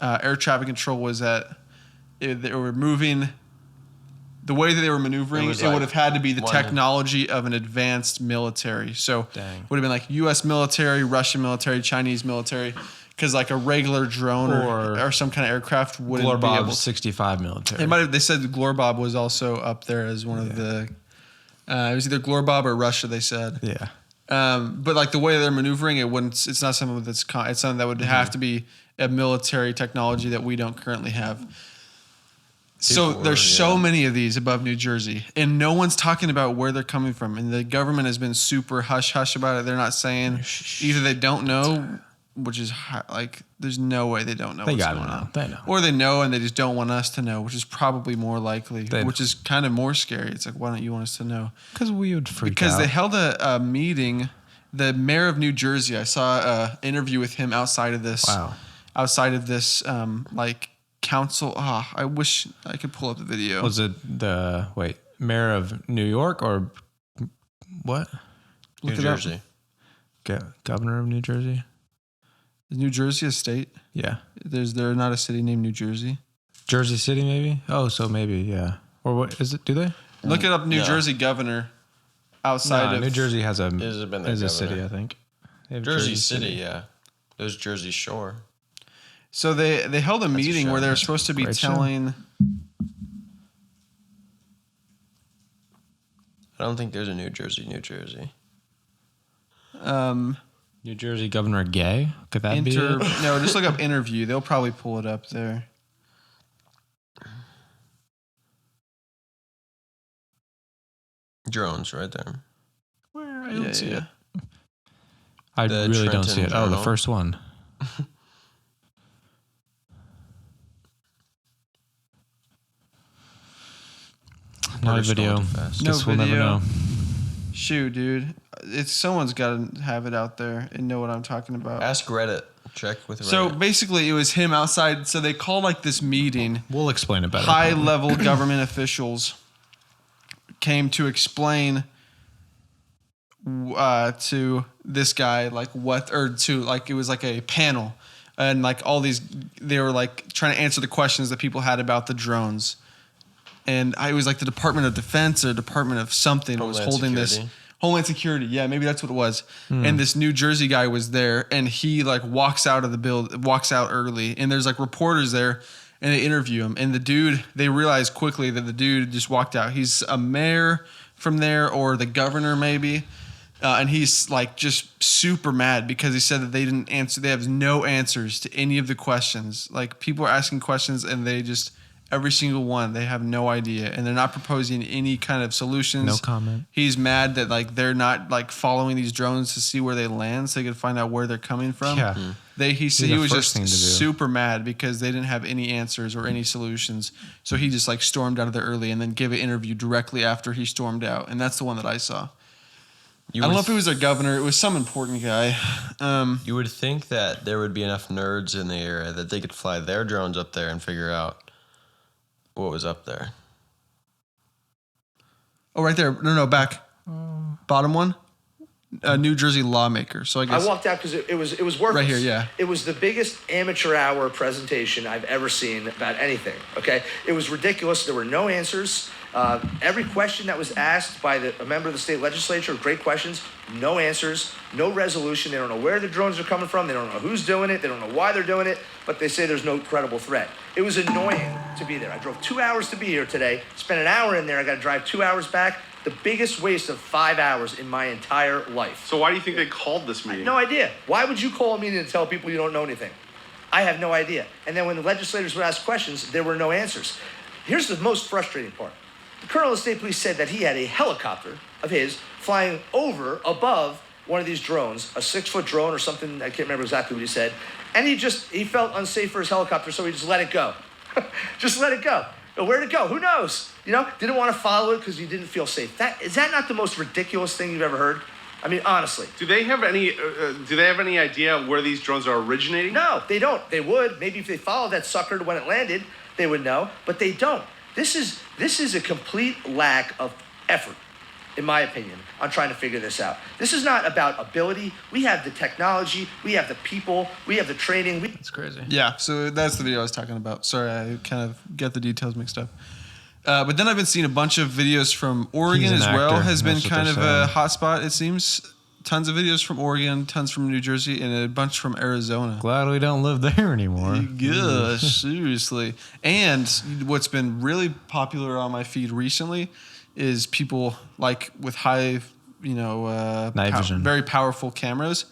air traffic control was that they were moving. The way that they were maneuvering, it would have had to be the technology of an advanced military. So it would have been like U.S. military, Russian military, Chinese military. Because like a regular drone or some kind of aircraft wouldn't be able Glorebob 65 military. They said Glorebob was also up there as one of the. It was either Glorebob or Russia. They said. Yeah. But like the way they're maneuvering, it wouldn't. It's not something that's. It's something that would have to be a military technology that we don't currently have. So there's so many of these above New Jersey, and no one's talking about where they're coming from. And the government has been super hush hush about it. They're not saying either they don't know. Which is like, there's no way they don't know what's going on. They know. Or they know and they just don't want us to know, which is probably more likely, which is kind of more scary. It's like, why don't you want us to know? Because we would freak out. Because they held a meeting. The mayor of New Jersey, I saw an interview with him outside of this. Wow. Outside of this, like, council. I wish I could pull up the video. Was it mayor of New York or what? New Jersey. Governor of New Jersey? Is New Jersey a state? Yeah. There's not a city named New Jersey? Jersey City, maybe? Oh, so maybe, yeah. Or what is it? Do they? Look it up, New Jersey governor outside of... New Jersey has a city, I think. Jersey City, yeah. There's Jersey Shore. So they held a meeting where they were supposed to be telling... I don't think there's a New Jersey. New Jersey Governor Gay? Could that be it? No, just look up interview. They'll probably pull it up there. Drones right there. I don't see it. I really don't see it. Journal. Oh, the first one. Not a video. Scrolling too fast. No Guess we'll never video. know. Shoot, dude. Someone's got to have it out there and know what I'm talking about. Ask Reddit. Check with Reddit. So basically, it was him outside. So they called like this meeting. We'll explain it better. High-level government officials came to explain to this guy it was like a panel, and like all these, they were like trying to answer the questions that people had about the drones. And it was like the Department of Defense or Department of something was holding this. Homeland Security. Yeah, maybe that's what it was. And this New Jersey guy was there, and he like walks out early, and there's like reporters there, and they interview him. And the dude, they realize quickly that the dude just walked out. He's a mayor from there, or the governor maybe. And he's like just super mad because he said that they didn't answer. They have no answers to any of the questions. Like people are asking questions, and they just, every single one, they have no idea, and they're not proposing any kind of solutions. No comment. He's mad that like they're not like following these drones to see where they land, so they can find out where they're coming from. Yeah. He said the he was first just thing to do. super mad because they didn't have any answers or any solutions. So he just like stormed out of there early and then gave an interview directly after he stormed out, and that's the one that I saw. I don't know if it was their governor. It was some important guy. You would think that there would be enough nerds in the area that they could fly their drones up there and figure out what was up there. Oh, right there. No, back. Bottom one. A New Jersey lawmaker. So I guess I walked out because it was worthless. Right here, yeah. It was the biggest amateur hour presentation I've ever seen about anything. Okay, it was ridiculous. There were no answers. Every question that was asked by a member of the state legislature, great questions, no answers, no resolution. They don't know where the drones are coming from. They don't know who's doing it. They don't know why they're doing it. But they say there's no credible threat. It was annoying to be there. I drove 2 hours to be here today. Spent an hour in there. I got to drive 2 hours back. The biggest waste of 5 hours in my entire life. So why do you think they called this meeting? No idea. Why would you call a meeting to tell people you don't know anything? I have no idea. And then when the legislators would ask questions, there were no answers. Here's the most frustrating part. The colonel of the state police said that he had a helicopter of his flying above one of these drones, a 6-foot drone or something. I can't remember exactly what he said. And he felt unsafe for his helicopter, so he just let it go. Just let it go. Where'd it go? Who knows? Didn't want to follow it because he didn't feel safe. Is that not the most ridiculous thing you've ever heard? I mean, honestly. Do they have any idea where these drones are originating? No, they don't. They would. Maybe if they followed that sucker to when it landed, they would know. But they don't. This is a complete lack of effort, in my opinion, on trying to figure this out. This is not about ability. We have the technology. We have the people. We have the training. That's crazy. Yeah, so that's the video I was talking about. Sorry, I kind of get the details mixed up. But then I've been seeing a bunch of videos from Oregon as well. Actor. Has been That's what kind they're of a saying. hotspot, it seems. Tons of videos from Oregon, tons from New Jersey, and a bunch from Arizona. Glad we don't live there anymore. Gosh, seriously. And what's been really popular on my feed recently is people like with high, Night vision. very powerful cameras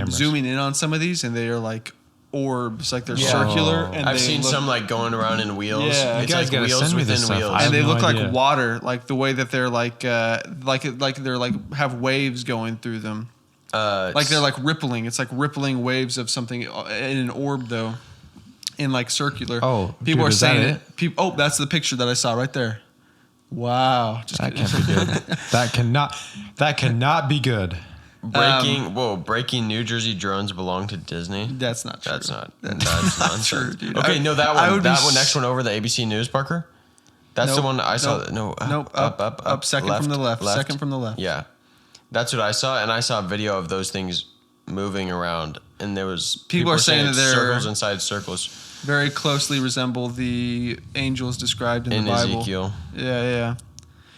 zooming in on some of these, and they are like orbs, like they're circular. And I've seen some like going around in wheels. Yeah. It's You guys like gotta wheels send me within this stuff. wheels. I and they have look no like idea. water, like the way that they're like they're like have waves going through them. Like they're like rippling. It's like rippling waves of something in an orb though, in like circular. Oh, people dude, are is that saying it? Oh, that's the picture that I saw right there. Wow, just That kidding. can't be good. That cannot be good. Breaking New Jersey drones belong to Disney. That's not true. That's nonsense. true, dude. Okay, no, that I one. would be That one, next one over, the ABC News, Parker. That's the Nope, one that I saw. nope, No, nope, up, second from the left, second from the left. Yeah, that's what I saw, and I saw a video of those things moving around, and there was People are were saying it's that they're- circles inside circles Very closely resemble the angels described in in the Bible. Ezekiel. Yeah.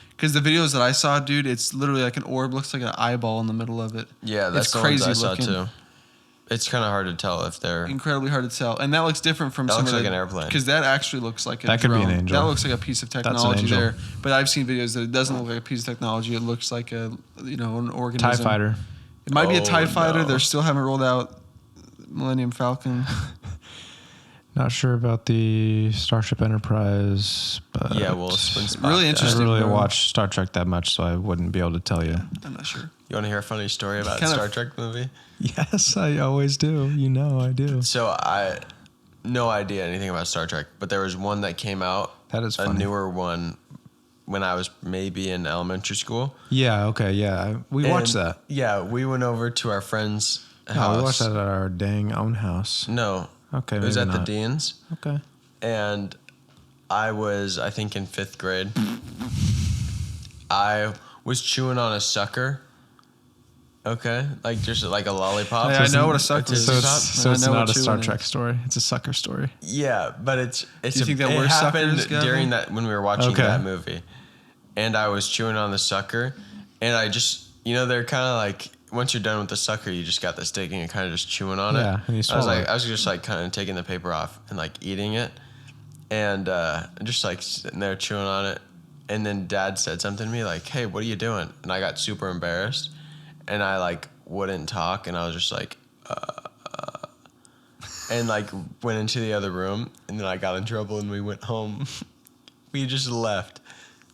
Because the videos that I saw, dude, it's literally like an orb, looks like an eyeball in the middle of it. Yeah, that's it's the crazy ones I looking. saw too. It's kind of hard to tell if they're. Incredibly hard to tell, and that looks different from That some looks of like the, an airplane. Because that actually looks like a That could be an drone. angel. That looks like a piece of an technology angel. there. But I've seen videos that it doesn't look like a piece of technology. It looks like an organism. TIE fighter. It might be a Oh, TIE fighter. no. They still haven't rolled out Millennium Falcon. Not sure about the Starship Enterprise, but Yeah, well, it's been Really I interesting. don't really bro. watch Star Trek that much, so I wouldn't be able to tell you. I'm not sure. You want to hear a funny story about a Kind of- Star Trek movie? Yes, I always do. You know I do. So I, no idea anything about Star Trek, but there was one that came out. That is a funny. newer one, when I was maybe in elementary school. Yeah. Okay. Yeah. We watched And, that. Yeah, we went over to our friend's No, house. we watched that at our dang own house. No. Okay. It was maybe at the not. Dean's. Okay. And I was, I think, in 5th grade. I was chewing on a sucker. Okay, like just like a lollipop. Yeah, I know what a sucker is. So it's, I know not what a Star chewing Trek is. story. It's a sucker story. Yeah, but it's. Do you think that it we're happened suckers, Gavin? during that when we were watching Okay. that movie, and I was chewing on the sucker, and I just they're kind of like once you're done with the sucker, you just got the stick and you're kind of just chewing on it. Yeah, and you swallow it. I was just like kind of taking the paper off and like eating it, and just like sitting there chewing on it, and then Dad said something to me like, "Hey, what are you doing?" And I got super embarrassed, and I like wouldn't talk, and I was just like, and like went into the other room, and then I got in trouble, and we went home. We just left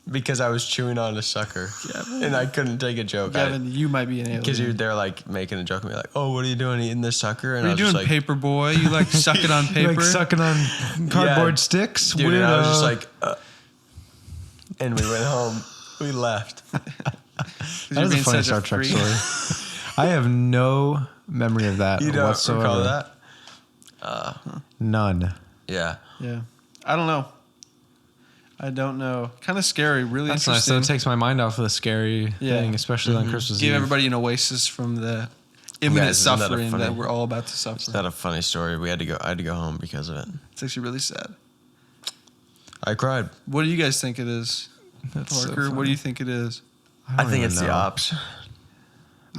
because I was chewing on a sucker, and I couldn't take a joke. Gavin, you might be an alien. Because you're there like making a joke and be like, "Oh, what are you doing eating this sucker?" And What are you I was doing, just like, paper boy? You like sucking on paper? Like sucking on cardboard Yeah. sticks. dude, and I was just Weirdo. like, and we went home. We left. That is a funny Star Trek story. I have no memory of that You don't whatsoever. recall that? None. Yeah. Yeah. I don't know. I don't know. Kind of scary. Really That's nice. interesting. That takes my mind off of the scary Yeah. thing, especially on Christmas Give Eve. everybody an oasis from the imminent Guys, isn't that a suffering that, funny- we're all about to suffer. Is that a funny story? I had to go home because of it. It's actually really sad. I cried. What do you guys think it is? That's so Parker, what funny. do you think it is? I don't think even it's the know. ops. I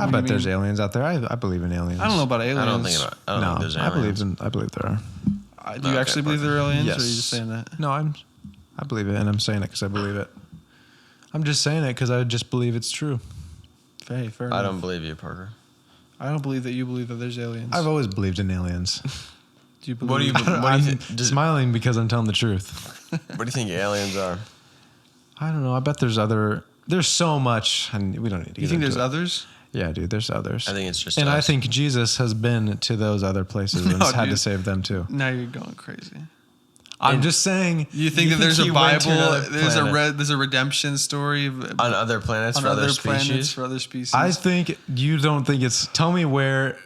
What do bet you there's mean? aliens out there. I believe in aliens. I don't know about aliens. I don't think there's aliens. I believe there are. Do you Okay, actually believe there are aliens, or are you Yes. just saying that? No, I believe it, and I'm saying it because I believe it. I'm just saying it because I just believe it's true. Hey, fair I enough. don't believe you, Parker. I don't believe that you believe that there's aliens. I've always believed in aliens. do you believe? What do you? What do you I'm think? smiling because I'm telling the truth. What do you think aliens are? I don't know. I bet there's so much, and we don't need to. You get think into there's it. others? Yeah, dude. There's others. I think it's just. and I us. think Jesus has been to those other places and No, has had to dude. save them too. Now you're going crazy. I'm just saying. You think that there's he a went to Bible? another planet? There's a redemption story on other planets on for other planets species. for other species. I think you don't think it's. Tell me where.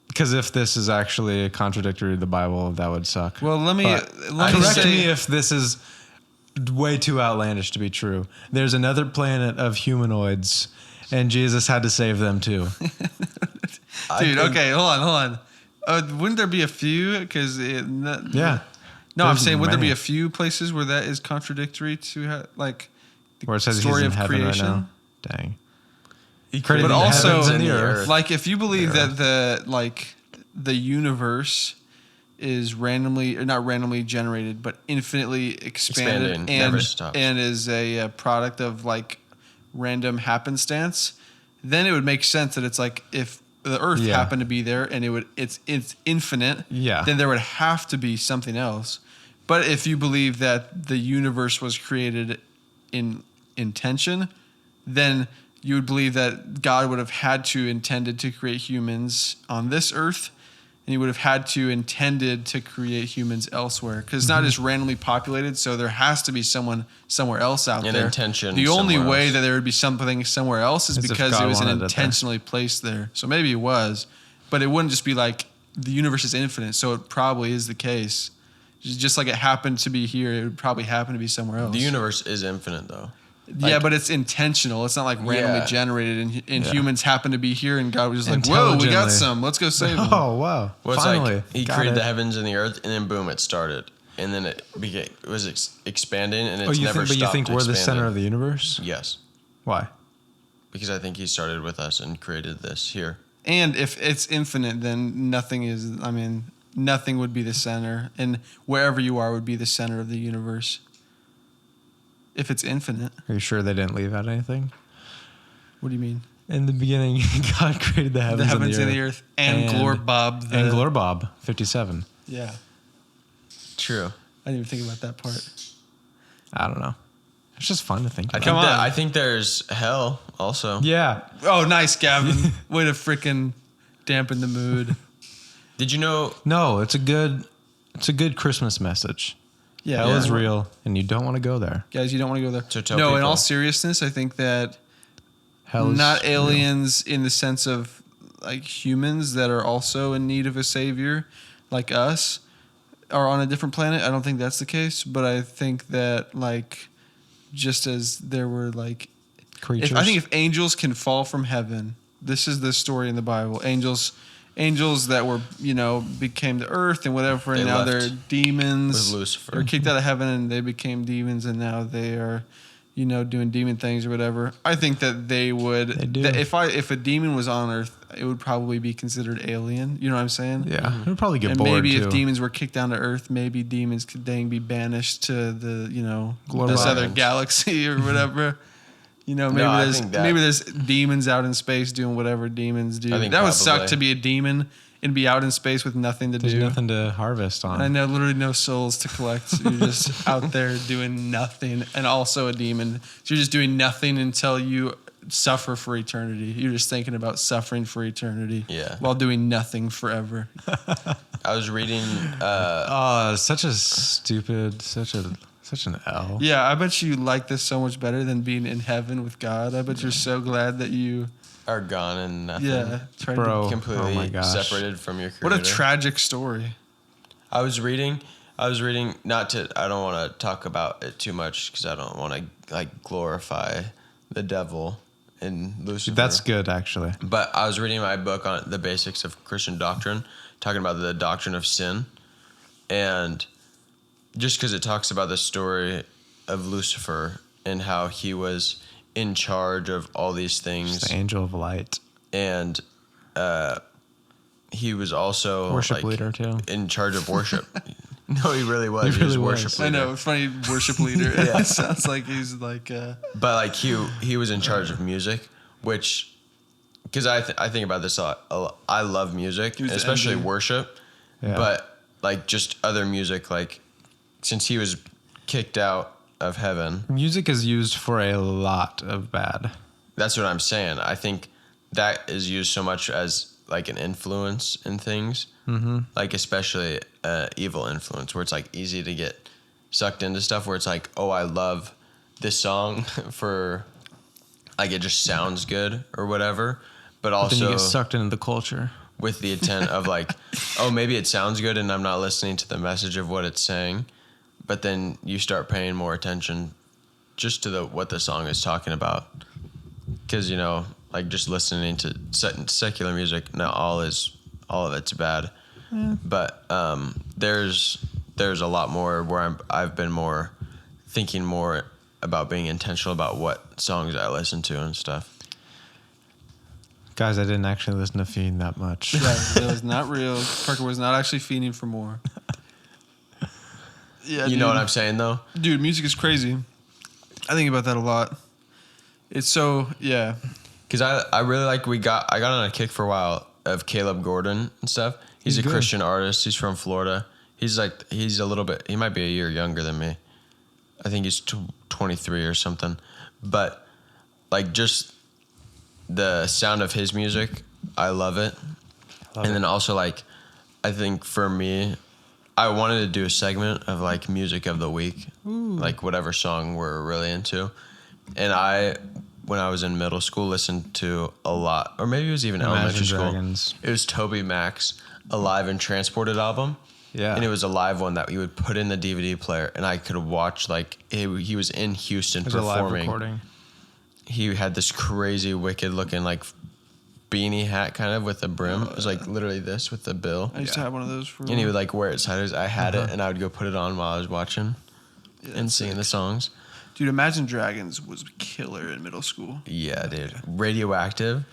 Because if this is actually contradictory to the Bible, that would suck. well, let me Correct say, me if this is way too outlandish to be true. There's another planet of humanoids, and Jesus had to save them too. dude. Okay, hold on. Wouldn't there be a few? Because Yeah. No, I'm There's saying would there be many. a few places where that is contradictory to like the Where it says story he's in of heaven creation? right now. Dang. He Created But the also, heavens and the earth. like if you believe that the universe is randomly or not randomly generated, but infinitely expanded Expanding, never and stops. is a product of like random happenstance, then it would make sense that it's like if the Earth Yeah. happened to be there and it's infinite, Yeah. then there would have to be something else. But if you believe that the universe was created in intention, then you would believe that God would have had to intended to create humans on this earth, and he would have had to intended to create humans elsewhere because it's not just randomly populated. So there has to be someone somewhere else out An there. intention The only somewhere way else. that there would be something somewhere else is As if because God it was wanted it there. intentionally placed there. So maybe it was, but it wouldn't just be like the universe is infinite. So it probably is the case. Just like it happened to be here, it would probably happen to be somewhere else. The universe is infinite, though. Yeah, but it's intentional. It's not like randomly Yeah. generated, and humans happen to be here, and God was just like, "Whoa, we got Intelligently. some. Let's go save them." Oh wow! Well, it's Finally, like he Got created it. the heavens and the earth, and then boom, it started, and then it was expanding, and it's Oh, you never think? But you stopped think we're the expanding. center of the universe? Yes, Why? because I think he started with us and created this here. And if it's infinite, then nothing is. I mean, nothing would be the center, and wherever you are would be the center of the universe. If it's infinite, Are you sure they didn't leave out anything? what do you mean? In the beginning, God created the heavens, The heavens and the earth, and Glorebob. and Glorebob 57. Yeah, True. I didn't even think about that part. I don't know. It's just fun to think about. Come on. I think there's hell also. Yeah. Oh, nice, Gavin. Way to freaking dampen the mood. Did you know? No, it's a good Christmas message. Yeah, Hell is real, and you don't want to go there. guys. You don't want to go there. So tell no, in people. all seriousness, I think that Hell is not real. aliens in the sense of like humans that are also in need of a savior, like us, are on a different planet. I don't think that's the case, but I think that like just as there were like Creatures. I think if angels can fall from heaven, this is the story in the Bible. Angels that were, became the earth and whatever, and They now left they're demons. with Lucifer. They were kicked out of heaven and they became demons, and now they are, doing demon things or whatever. I think that they would. They do. That if a demon was on earth, it would probably be considered alien. You know what I'm saying? Yeah, it would probably get And bored maybe too. if demons were kicked down to earth, maybe demons could then be banished to the, Glorebob. this other galaxy or whatever. Maybe I there's think that- maybe there's demons out in space doing whatever demons do. I think That would suck probably. to be a demon and be out in space with nothing to There's do. nothing to harvest on. I know literally no souls to collect. You're just out there doing nothing, and also a demon. So you're just doing nothing until you suffer for eternity. You're just thinking about suffering for eternity, Yeah. while doing nothing forever. I was reading. Oh, such a stupid, such an L. Yeah, I bet you like this so much better than being in heaven with God. I bet you're so glad that you, Are gone and nothing. tried Bro. to. Completely Oh my gosh. separated from your creator. What a tragic story. I was reading. Not to. I don't want to talk about it too much because I don't want to like glorify the devil and Lucifer. That's good, actually. But I was reading my book on the basics of Christian doctrine, talking about the doctrine of sin, and just because it talks about the story of Lucifer and how he was in charge of all these things, Just the angel of light. and he was also Worship leader, too. in charge of worship. No, he really was. He He was really worship was. leader. I know, funny worship leader. Yeah. It sounds like he's like. But like he was in charge of music, which because I think about this a lot. I love music, was the especially MD. worship. Yeah. But like just other music, like since he was kicked out of heaven, Music is used for a lot of bad. that's what I'm saying. I think that is used so much as like an influence in things, like especially evil influence, where it's like easy to get sucked into stuff. Where it's like, oh, I love this song for like it just sounds good or whatever, but Then you also get sucked into the culture. with the intent of like, oh, maybe it sounds good and I'm not listening to the message of what it's saying, but then you start paying more attention just to what the song is talking about, because like just listening to secular music, not all of it's bad, but there's a lot more where I've been more thinking more about being intentional about what songs I listen to and stuff. Guys, I didn't actually listen to Fiend that much. Yeah, that was not real. Parker was not actually feeding for more. Yeah, You know what I'm saying though? Dude, music is crazy. I think about that a lot. It's so, yeah. Because I really like I got on a kick for a while of Caleb Gordon and stuff. He's a good. Christian artist. He's from Florida. He's a little bit, he might be a year younger than me. I think he's 23 or something. But like just the sound of his music, I love it. Then also like, I think for me, I wanted to do a segment of like music of the week, like whatever song we're really into. And when I was in middle school, listened to a lot, or maybe it was even elementary Imagine school. Dragons. It was Toby Mac's Alive and Transported album. Yeah. And it was a live one that we would put in the DVD player, and I could watch like he was in Houston There's a live performing. recording. He had this crazy, wicked looking like beanie hat kind of with a brim. It was like literally this with the bill. I used to have one of those for. And he would like wear it sideways. I had it, and I would go put it on while I was watching and that's singing sick. the songs. Dude, Imagine Dragons was killer in middle school. Yeah, dude. Radioactive.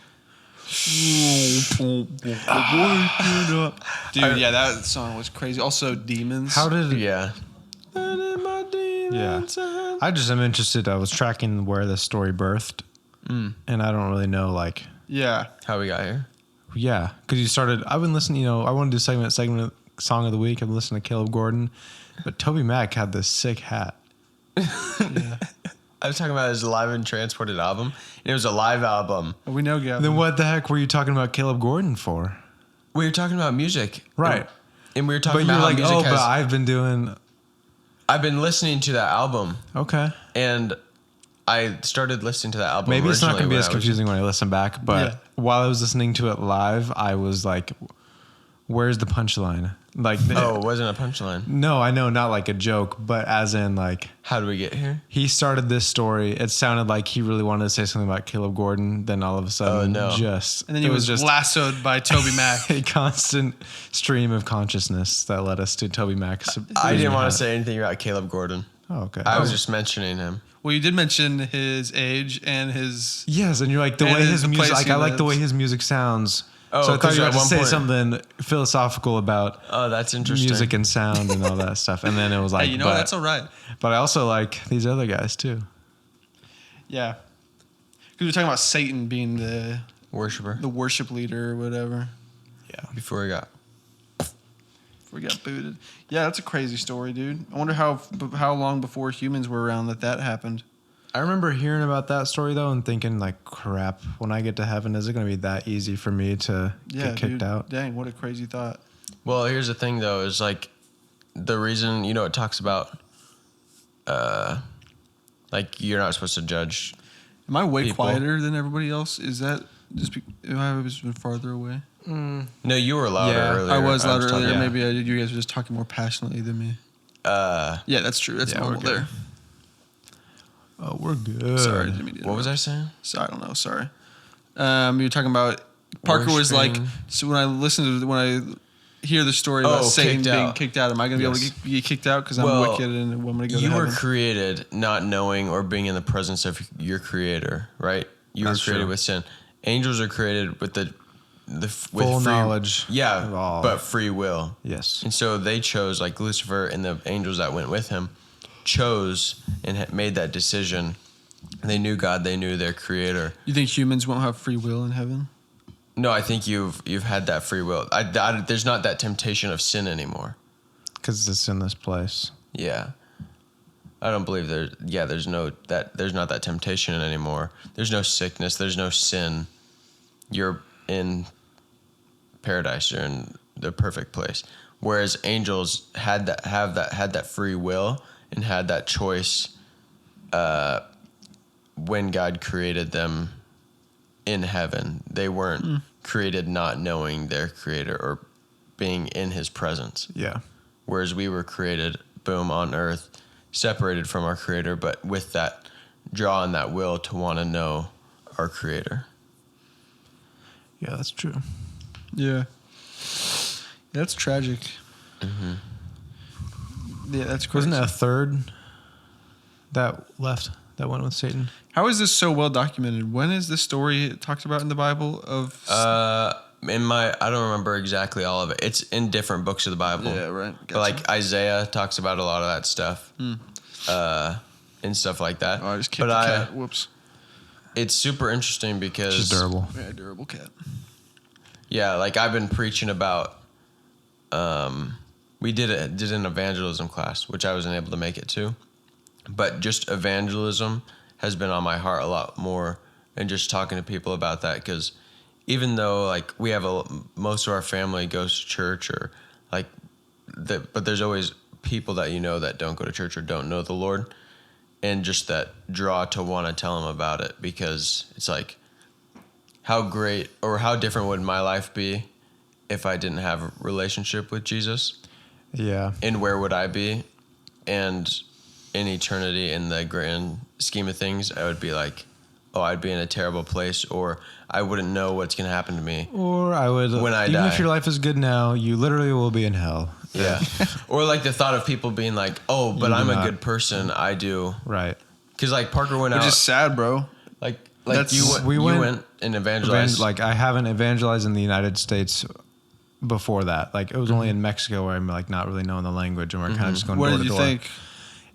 Dude, yeah, that song was crazy. Also, Demons. How did Yeah. Yeah. I just am interested. I was tracking where the story birthed, and I don't really know, like, Yeah. How we got here? yeah, because you started. I've been listening. I want to do segment song of the week. I've been listening to Caleb Gordon, but Toby Mac had this sick hat. I was talking about his Live and Transported album, and it was a live album. We know, Gavin. Then what the heck were you talking about Caleb Gordon for? We were talking about music. Right. And we were But talking you're about like, how music oh, has... but I've been doing. I've been listening to that album, Okay. and I started listening to that album. Maybe it's not going to be originally as when I was- confusing when I listen back, but Yeah. while I was listening to it live, I was like, where's the punchline? Like, Oh, it wasn't a punchline. no, I know, not like a joke, but as in like, How did we get here? he started this story. It sounded like he really wanted to say something about Caleb Gordon. Then all of a sudden, no. just And then he it was just lassoed by Toby Mac. a constant stream of consciousness that led us to Toby Mac's. I didn't want to say anything about Caleb Gordon. Oh, okay. I was just mentioning him. Well, you did mention his age and his. Yes, and you're like the And way his the music. place Like he I like the way lives. his music sounds. Oh, so I thought 'cause you were at about to one say point- something philosophical about Oh, that's interesting. music and sound and all that stuff, and then it was like, Hey, you know but, that's all right. but I also like these other guys too. Yeah, because we're talking about Satan being the Worshipper. worship leader or whatever. Before he got. We got booted. Yeah, that's a crazy story, dude. I wonder how long before humans were around that happened. I remember hearing about that story though and thinking like, crap, when I get to heaven, is it going to be that easy for me to Yeah, get kicked dude. out? Dang, what a crazy thought. Well, here's the thing, though, is like the reason, it talks about, like, you're not supposed to judge. Am I way People. quieter than everybody else? Is that just am I just been farther away? No, you were louder Yeah, earlier. I was louder talking- earlier. yeah. Maybe you guys were just talking more passionately than me. Yeah, that's true. That's yeah, we're normal good. there. Oh, we're good. Sorry, didn't mean to What was I interrupt. saying? So I don't know. Sorry. You were talking about Parker was like. Worshiping. So when I hear the story about Oh, Satan kicked being out. kicked out, am I going to be able to get kicked out because I'm Well, wicked and I'm going to go You to were heaven? created not knowing or being in the presence of your creator, right? You That's were created true. with sin. Angels are created with the with Full free, knowledge Yeah, of all. but free will. Yes. And so they chose, like Lucifer and the angels that went with him, chose and made that decision. They knew God. They knew their creator. You think humans won't have free will in heaven? No, I think you've had that free will. There's not that temptation of sin anymore. Because it's in this place. Yeah. I don't believe there's not that temptation anymore. There's no sickness, there's no sin. You're in paradise, you're in the perfect place. Whereas angels had that free will and had that choice when God created them in heaven. They weren't created not knowing their creator or being in his presence. Yeah. Whereas we were created, boom, on earth, separated from our creator, but with that draw and that will to want to know our creator. Yeah, that's true. Yeah. That's tragic. Mm-hmm. Yeah, that's crazy. Wasn't it a third that left that went with Satan? How is this so well documented? When is this story talked about in the Bible of? I don't remember exactly all of it. It's in different books of the Bible. Yeah, right. But like Isaiah talks about a lot of that stuff, and stuff like that. Oh, I just kicked the cat. Whoops. It's super interesting because She's durable. Yeah, durable cat. Yeah, like I've been preaching about. We did an evangelism class, which I wasn't able to make it to, but just evangelism has been on my heart a lot more, and just talking to people about that, because even though like we have most of our family goes to church or like but there's always people that that don't go to church or don't know the Lord, and just that draw to want to tell them about it, because it's like how great or how different would my life be if I didn't have a relationship with Jesus, Yeah. and where would I be? And in eternity, in the grand scheme of things, I would be like, oh, I'd be in a terrible place, or I wouldn't know what's going to happen to me. Or I would, When I even die. if your life is good now, you literally will be in hell. Yeah. Or like the thought of people being like, oh, but You do I'm a not. good person. I do. Right. Because like Parker went Which out. is sad, bro. Like That's- you went and evangelized. Like I haven't evangelized in the United States before that. Like it was only in Mexico where I'm like not really knowing the language, and we're kind of just going What door did to you door. think?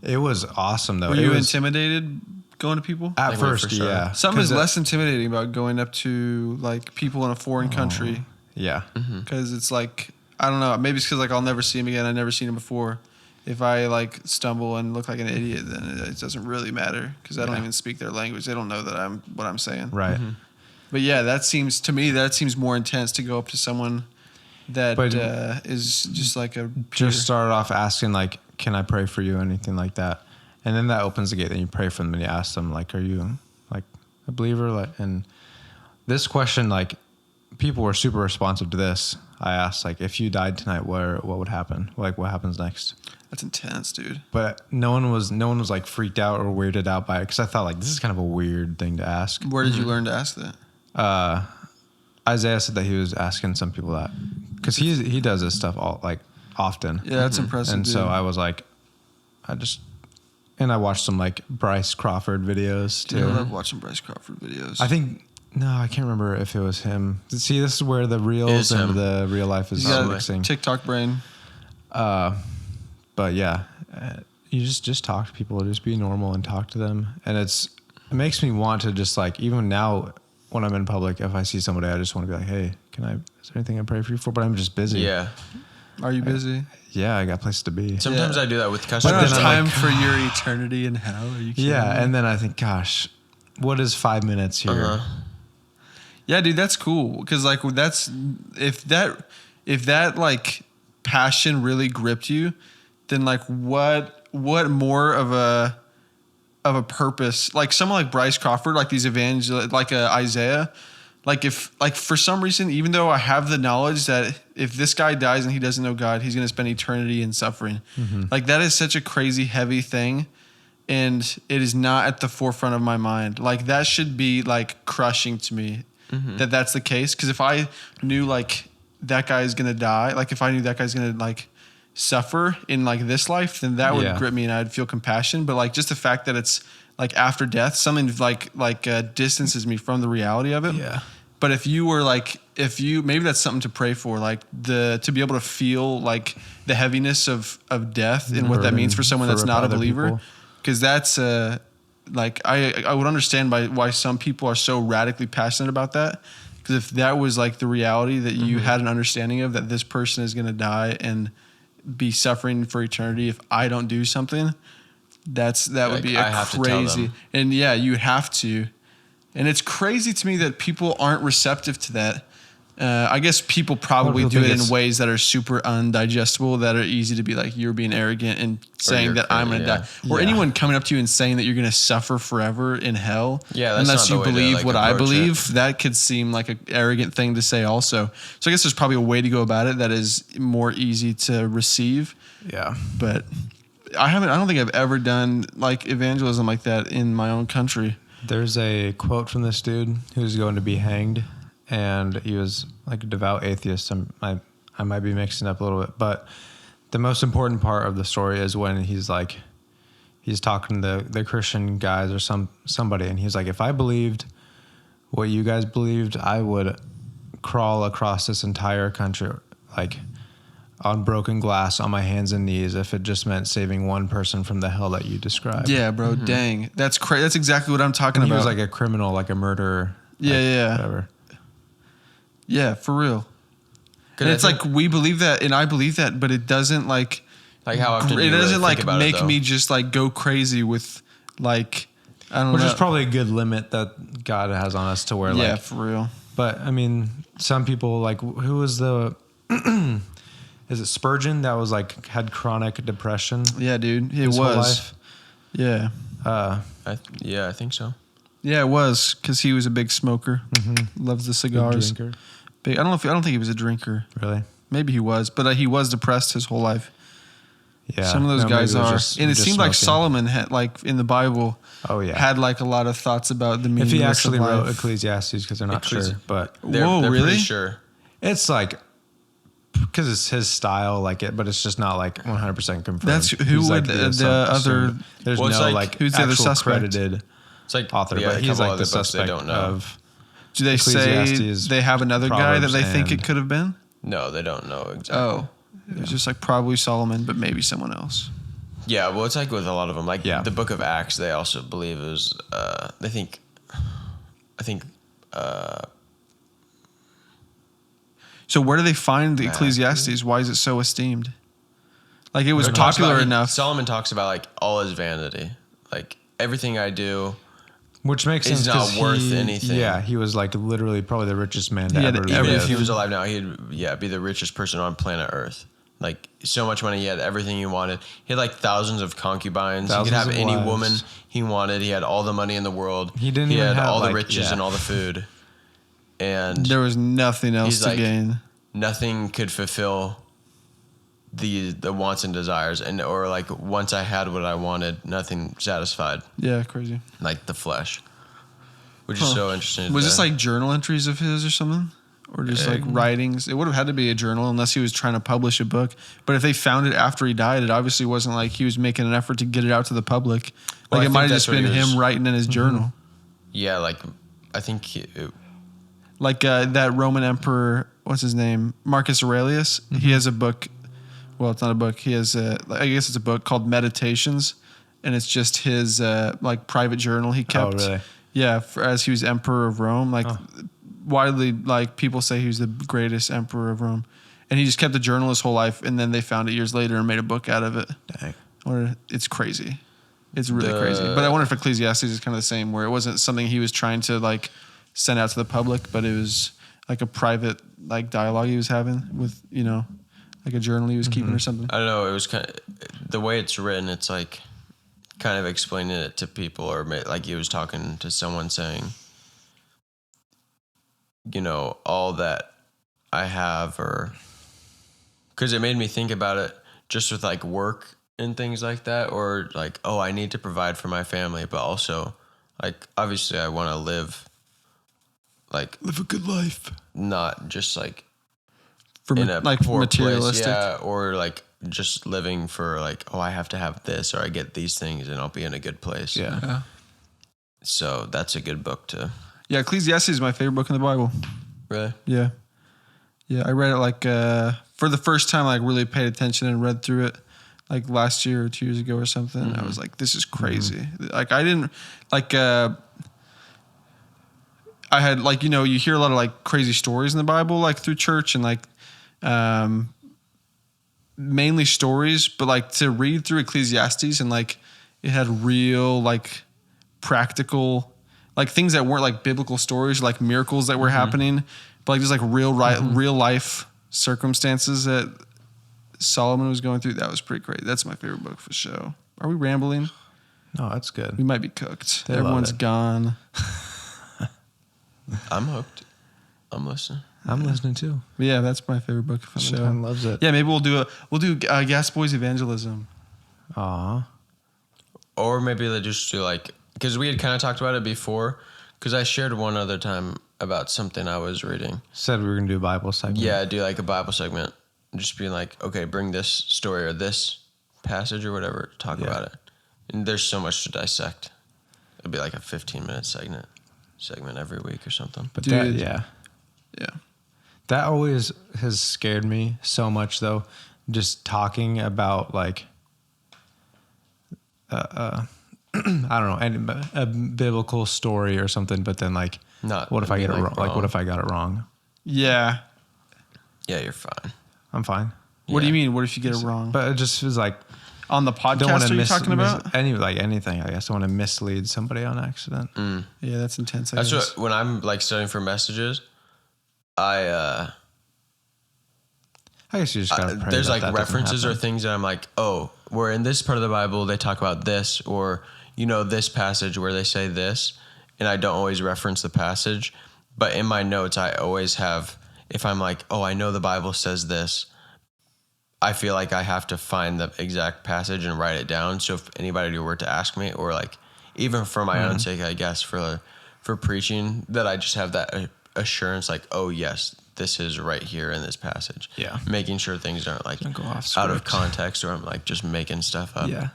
It was awesome though. Were it you was, intimidated going to people? at Like when you first? first started? Yeah. Something 'Cause is less intimidating about going up to like people in a foreign country, Yeah. because it's like, I don't know, maybe it's because like I'll never see him again. I've never seen him before. If I like stumble and look like an idiot, then it doesn't really matter, because I don't even speak their language. They don't know that I'm what I'm saying. Right. But yeah, that seems more intense to go up to someone that But- is just like a Just started off asking like, can I pray for you? Anything like that. And then that opens the gate. Then you pray for them and you ask them, like, are you like a believer? Like, and this question, like, people were super responsive to this. I asked, like, if you died tonight, what would happen? Like, what happens next? That's intense, dude. But no one was like freaked out or weirded out by it, because I thought, like, this is kind of a weird thing to ask. Where did you learn to ask that? Isaiah said that he was asking some people that, because he does this stuff often. Yeah, that's impressive. And dude. so I was like, I watched some like Bryce Crawford videos too. Yeah, I love watching Bryce Crawford videos. I can't remember if it was him. See, this is where the reels and the real life is mixing. TikTok brain. But yeah, you just talk to people, just be normal and talk to them. And it makes me want to just like, even now when I'm in public, if I see somebody, I just want to be like, hey, is there anything I pray for you for? But I'm just busy. Yeah. Are you busy? Yeah, I got places to be. Sometimes I do that with I customers. don't have time for your eternity in hell. Are you kidding me? And then I think, gosh, what is 5 minutes here? Yeah, dude, that's cool. Because like that's if that like passion really gripped you, then like what more of a purpose? Like someone like Bryce Crawford, like these evangelists, like Isaiah. Like if like for some reason, even though I have the knowledge that if this guy dies and he doesn't know God, he's going to spend eternity in suffering. Mm-hmm. Like that is such a crazy heavy thing, and it is not at the forefront of my mind. Like that should be like crushing to me that that's the case. Because if I knew like that guy is going to die, like if I knew that guy's going to like suffer in like this life, then that would grip me and I'd feel compassion. But like just the fact that it's like after death, something like distances me from the reality of it. Yeah. But if you were like, maybe that's something to pray for, like to be able to feel like the heaviness of death and what that means for someone that's not a believer. Because that's like, I would understand why some people are so radically passionate about that. Because if that was like the reality that you had an understanding of, that this person is going to die and be suffering for eternity if I don't do something, that would be crazy. And yeah, you have to. And it's crazy to me that people aren't receptive to that. I guess people probably do it in ways that are super undigestible, that are easy to be like, you're being arrogant and saying that I'm going to die. Or anyone coming up to you and saying that you're going to suffer forever in hell. Yeah, unless you believe what I believe, that could seem like an arrogant thing to say also. So I guess there's probably a way to go about it that is more easy to receive. Yeah. But I don't think I've ever done like evangelism like that in my own country. There's a quote from this dude who's going to be hanged, and he was like a devout atheist. I might be mixing up a little bit, but the most important part of the story is when he's talking to the Christian guys or somebody, and he's like, if I believed what you guys believed, I would crawl across this entire country like on broken glass on my hands and knees if it just meant saving one person from the hell that you described. Yeah, bro. Dang. That's crazy. That's exactly what I'm talking about. He was like a criminal, like a murderer. Yeah. Whatever. Yeah, for real. And it's like, we believe that and I believe that, but it doesn't like how often it doesn't like make me just like go crazy with like, I don't know. Which is probably a good limit that God has on us to where like. Yeah, for real. But I mean, some people like, who was the... Is it Spurgeon that was like had chronic depression? Yeah, dude, it was. Yeah. I think so. Yeah, it was because he was a big smoker. Loves the cigars. Drinker. I don't think he was a drinker. Really? Maybe he was, but he was depressed his whole life. Yeah. Some of those guys are, and it seemed like smoking. Solomon had like in the Bible. Oh yeah. Had like a lot of thoughts about the meaning. If he of actually life. wrote Ecclesiastes, because they're not sure, but They're really? pretty sure. it's like. Because it's his style, like it, but it's just not like 100% confirmed. That's who He's would like the other. There's Well, it's no like, like who's the other actual suspect? credited It's like author, a but he's couple like other the books suspect they don't know. of. Do they say Ecclesiastes, they have another guy that Proverbs, they think it and- could have been? No, they don't know exactly. Oh, it was just like probably Solomon, but maybe someone else. Yeah, well, it's like with a lot of them. Like Yeah. the Book of Acts, they also believe it was. I think. So where do they find the Ecclesiastes? Why is it so esteemed? Like it was It talks popular about- enough. Solomon talks about like all his vanity, like everything I do. Which makes He's sense. not 'cause worth anything. Yeah, he was like literally probably the richest man to He had ever everything. Even live. if he was alive now, he'd be the richest person on planet Earth. like so much money. He had everything he wanted. He had like thousands of concubines. Thousands he could have of any wives. woman he wanted. He had all the money in the world. He didn't even had have, all the like, riches yeah. and all the food. And There was nothing else he's to like, gain. nothing could fulfill the wants and desires, and or like once I had what I wanted, nothing satisfied Yeah, crazy. like the flesh, which is so interesting. Was this like journal entries of his or something? Or just like writings? It would have had to be a journal unless he was trying to publish a book. But if they found it after he died, it obviously wasn't like he was making an effort to get it out to the public. Well, Like I it might have think just that's what been he was- him writing in his journal. Yeah, like I think Like that Roman emperor, what's his name? Marcus Aurelius. He has a book. Well, it's not a book. He has I guess it's a book called Meditations, and it's just his like private journal he kept. really? Yeah, as he was emperor of Rome. Like widely, like people say he was the greatest emperor of Rome, and he just kept a journal his whole life, and then they found it years later and made a book out of it. Dang. Or it's crazy. It's really crazy. But I wonder if Ecclesiastes is kind of the same, where it wasn't something he was trying to like send out to the public, but it was like a private like dialogue he was having with, you know, like a journal he was keeping or something. I don't know. It was kind of the way it's written. It's like kind of explaining it to people, or like he was talking to someone saying, you know, all that I have, or because it made me think about it just with like work and things like that, or like, oh, I need to provide for my family, but also like obviously I want to live a good life. not just like For in a like poor materialistic. place, yeah, or like just living for like, oh, I have to have this, or I get these things, and I'll be in a good place. Yeah. So that's a good book to Yeah, Ecclesiastes is my favorite book in the Bible. really. Yeah. Yeah, I read it like for the first time, like really paid attention and read through it like last year or 2 years ago or something. I was like, this is crazy. Like I didn't like I had like, you know, you hear a lot of like crazy stories in the Bible, like through church and like mainly stories, but like to read through Ecclesiastes and like it had real like practical like things that weren't like biblical stories, like miracles that were happening, but like just like real life circumstances that Solomon was going through. That was pretty great. That's my favorite book for sure. Are we rambling? No, that's good. We might be cooked. They love Everyone's it. gone. I'm hooked. I'm listening. I'm listening too. But yeah, that's my favorite book for sure. Clementine loves it. Yeah, maybe we'll do Gas Boys evangelism. Aw. Or maybe they just do like, because we had kind of talked about it before, because I shared one other time about something I was reading. Said we were going to do a Bible segment. Yeah, do like a Bible segment. Just being like, okay, bring this story or this passage or whatever, talk about it. And there's so much to dissect. It'd be like a 15-minute segment every week or something. But Dude. yeah. Yeah. That always has scared me so much, though. Just talking about like, I don't know, a biblical story or something. But then like, Not what if I being, get it like, wrong? Like, what wrong. if I got it wrong? Yeah. Yeah, you're fine. I'm fine. What do Yeah. you mean? What if you get it wrong? But it just feels like On the don't want podcast to are you talking about? anything. I guess I want to mislead somebody on accident. Yeah, that's intense. I That's guess. what, when I'm like studying for messages, I guess you just gotta pray there's that like that doesn't references or happen. things that I'm like, oh, where in this part of the Bible they talk about this, or you know, this passage where they say this, and I don't always reference the passage, but in my notes I always have, if I'm like, oh, I know the Bible says this, I feel like I have to find the exact passage and write it down. So if anybody were to ask me, or like even for my own sake, I guess for preaching, that I just have that assurance, like, oh yes, this is right here in this passage. Yeah. Making sure things aren't like Don't go off out of script. context, or I'm like just making stuff up. Yeah.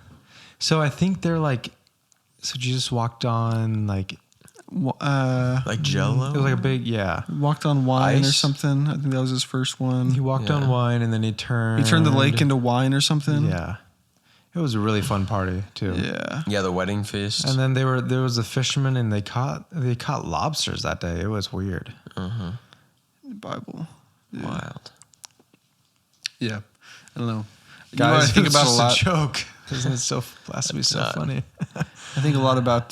So I think they're like, so Jesus walked on like, Like Jello. it was like a big, yeah. Walked on wine or Ice. something. I think that was his first one. He walked on Yeah. wine and then he turned. He turned the lake into wine or something. Yeah. It was a really fun party too. Yeah. Yeah, the wedding feast. And then there was a fisherman and they caught lobsters that day. It was weird. Bible. Wild. Yeah. I don't know. Guys, you know what I think it's about a just lot. joke. Isn't it so blasphemy so not. funny? I think a lot about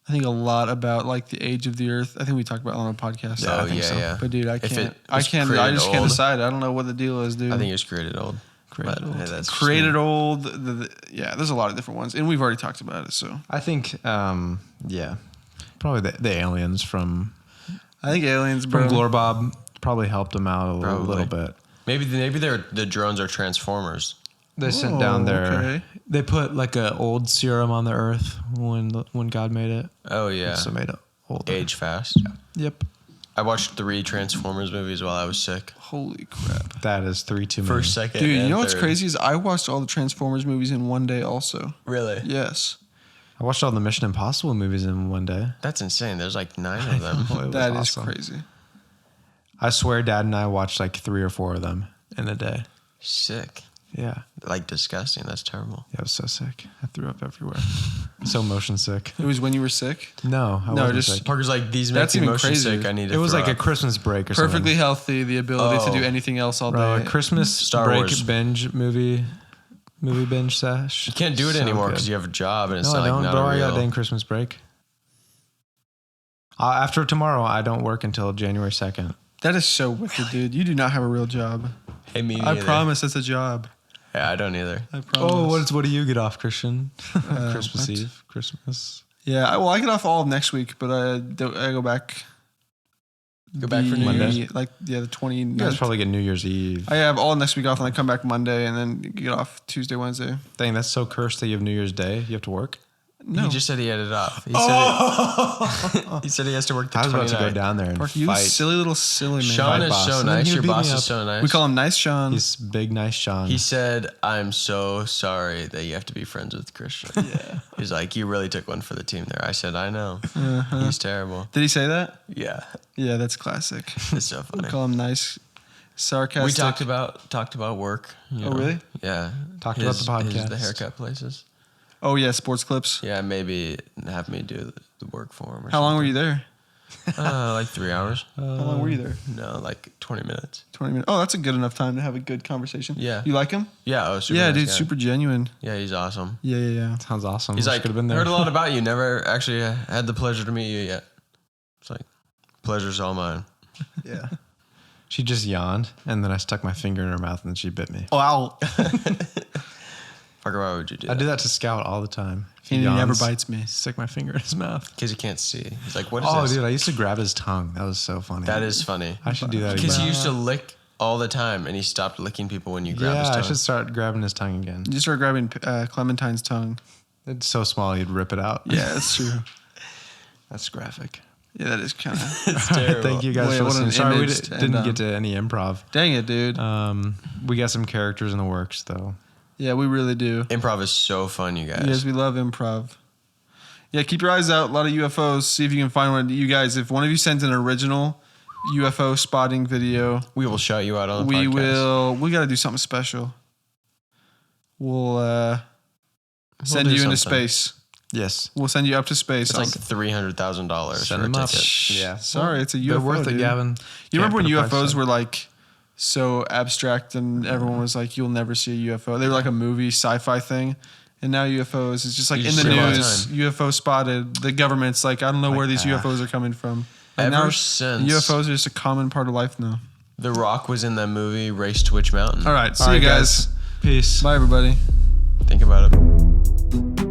I think a lot about like the age of the Earth. I think we talked about it on a podcast. Oh, yeah. But dude, I If can't. it I was can't. I created just can't old- decide. I don't know what the deal is, dude. I think it was created old. Created old. Hey, that's just created me. old. Yeah, there's a lot of different ones, and we've already talked about it. So I think, probably the aliens from I think aliens, bro. Glorebob probably helped them out a little bit. Maybe the drones are transformers. They sent down their. okay. They put like a old serum on the Earth when God made it. Oh yeah. So made it older. Age fast. Yep. I watched 3 Transformers movies while I was sick. Holy crap, That is 3 too many. First, second, dude! You and know what's third. crazy is I watched all the Transformers movies in one day. Also, Really? yes, I watched all the Mission Impossible movies in one day. That's insane. There's like 9 of them. It was that is awesome. crazy. I swear, Dad and I watched like 3 or 4 of them in a day. Sick. Yeah. Like disgusting. That's terrible. Yeah, I was so sick. I threw up everywhere. So motion sick. It was when you were sick. No, I No, wasn't just sick. Parker's like, these make That's me even motion crazier. sick. I need to It was throw like a up. Christmas break or Perfectly something. healthy, the ability to do anything else all Bro, day. a Christmas Star break Wars. binge movie binge sesh. You can't do it So anymore good. because you have a job and it's No, I like don't, not bro. a I got real. a dang Christmas break. After tomorrow, I don't work until January 2nd. That is so wicked, dude. You do not have a real job. Hey, me I neither. promise it's a job. Yeah, I don't either. I promise. Oh, what do you get off, Christian? Christmas what? Eve, Christmas. Yeah, I get off all of next week, but I go back. Go back for New Monday? Year's. Like, yeah, the 29th. You guys probably get New Year's Eve. I have all next week off, and I come back Monday, and then get off Tuesday, Wednesday. Dang, that's so cursed that you have New Year's Day. You have to work. No, He just said he had it off. He said, he said he has to work the I was about to 29th. go down there and Parker, you fight. silly little silly man. Sean My is boss. so And then nice. he Your would beat boss me is up. so nice. We call him Nice Sean. He's big, nice Sean. He said, I'm so sorry that you have to be friends with Christian. Yeah. He's like, you really took one for the team there. I said, I know. He's terrible. Did he say that? Yeah. Yeah, that's classic. It's so We funny. call him nice, sarcastic. We talked about work. you Oh, know. really? Yeah. Talked about the podcast. The haircut places. Oh yeah, sports clips. Yeah, maybe have me do the work for him. Or How long were you there? Like 3 hours. How long were you there? No, like 20 minutes. 20 minutes. Oh, that's a good enough time to have a good conversation. Yeah. You like him? Yeah, super Yeah, nice dude, guy. super genuine. Yeah, he's awesome. Yeah. Sounds awesome. He's Wish like, could have been there. heard a lot about you. Never actually had the pleasure to meet you yet. It's like, pleasure's all mine. Yeah. She just yawned, and then I stuck my finger in her mouth, and she bit me. Wow. Parker, why would you do I that? do that to Scout all the time. If And he never yawns, bites me. Stick my finger in his mouth. Because he can't see. He's like, what is Oh, this? dude, I used to grab his tongue. That was so funny. That is funny. I should do that Because again. he used to lick all the time, and he stopped licking people when you grab his Yeah, tongue. I should start grabbing his tongue again. You start grabbing Clementine's tongue. It's so small, you'd rip it out. Yeah, that's true. That's graphic. Yeah, that is kind of. It's terrible. Thank you guys Wait, for what an listening. Sorry, we image to didn't end on. get to any improv. Dang it, dude. We got some characters in the works, though. Yeah, we really do. Improv is so fun, you guys. Yes, we love improv. Yeah, keep your eyes out. A lot of UFOs. See if you can find one. You guys, if one of you sends an original UFO spotting video, We will shout you out on the we podcast. will. We got to do something special. We'll send do you into something. space. Yes. We'll send you up to space. It's like $300,000 Send for a them up. ticket. Yeah. Sorry, it's a UFO. They're worth it, dude. Gavin. You remember when Can't put a price UFOs tag. were like so abstract and everyone was like, you'll never see a UFO. They were like a movie sci-fi thing. And now UFOs is just like You in just the see it all the news, time. UFO spotted. The government's like, I don't know where these UFOs are coming from. Like Ever now, since- UFOs are just a common part of life now. The Rock was in that movie Race to Witch Mountain. All right, see All you right, guys. Peace. Bye, everybody. Think about it.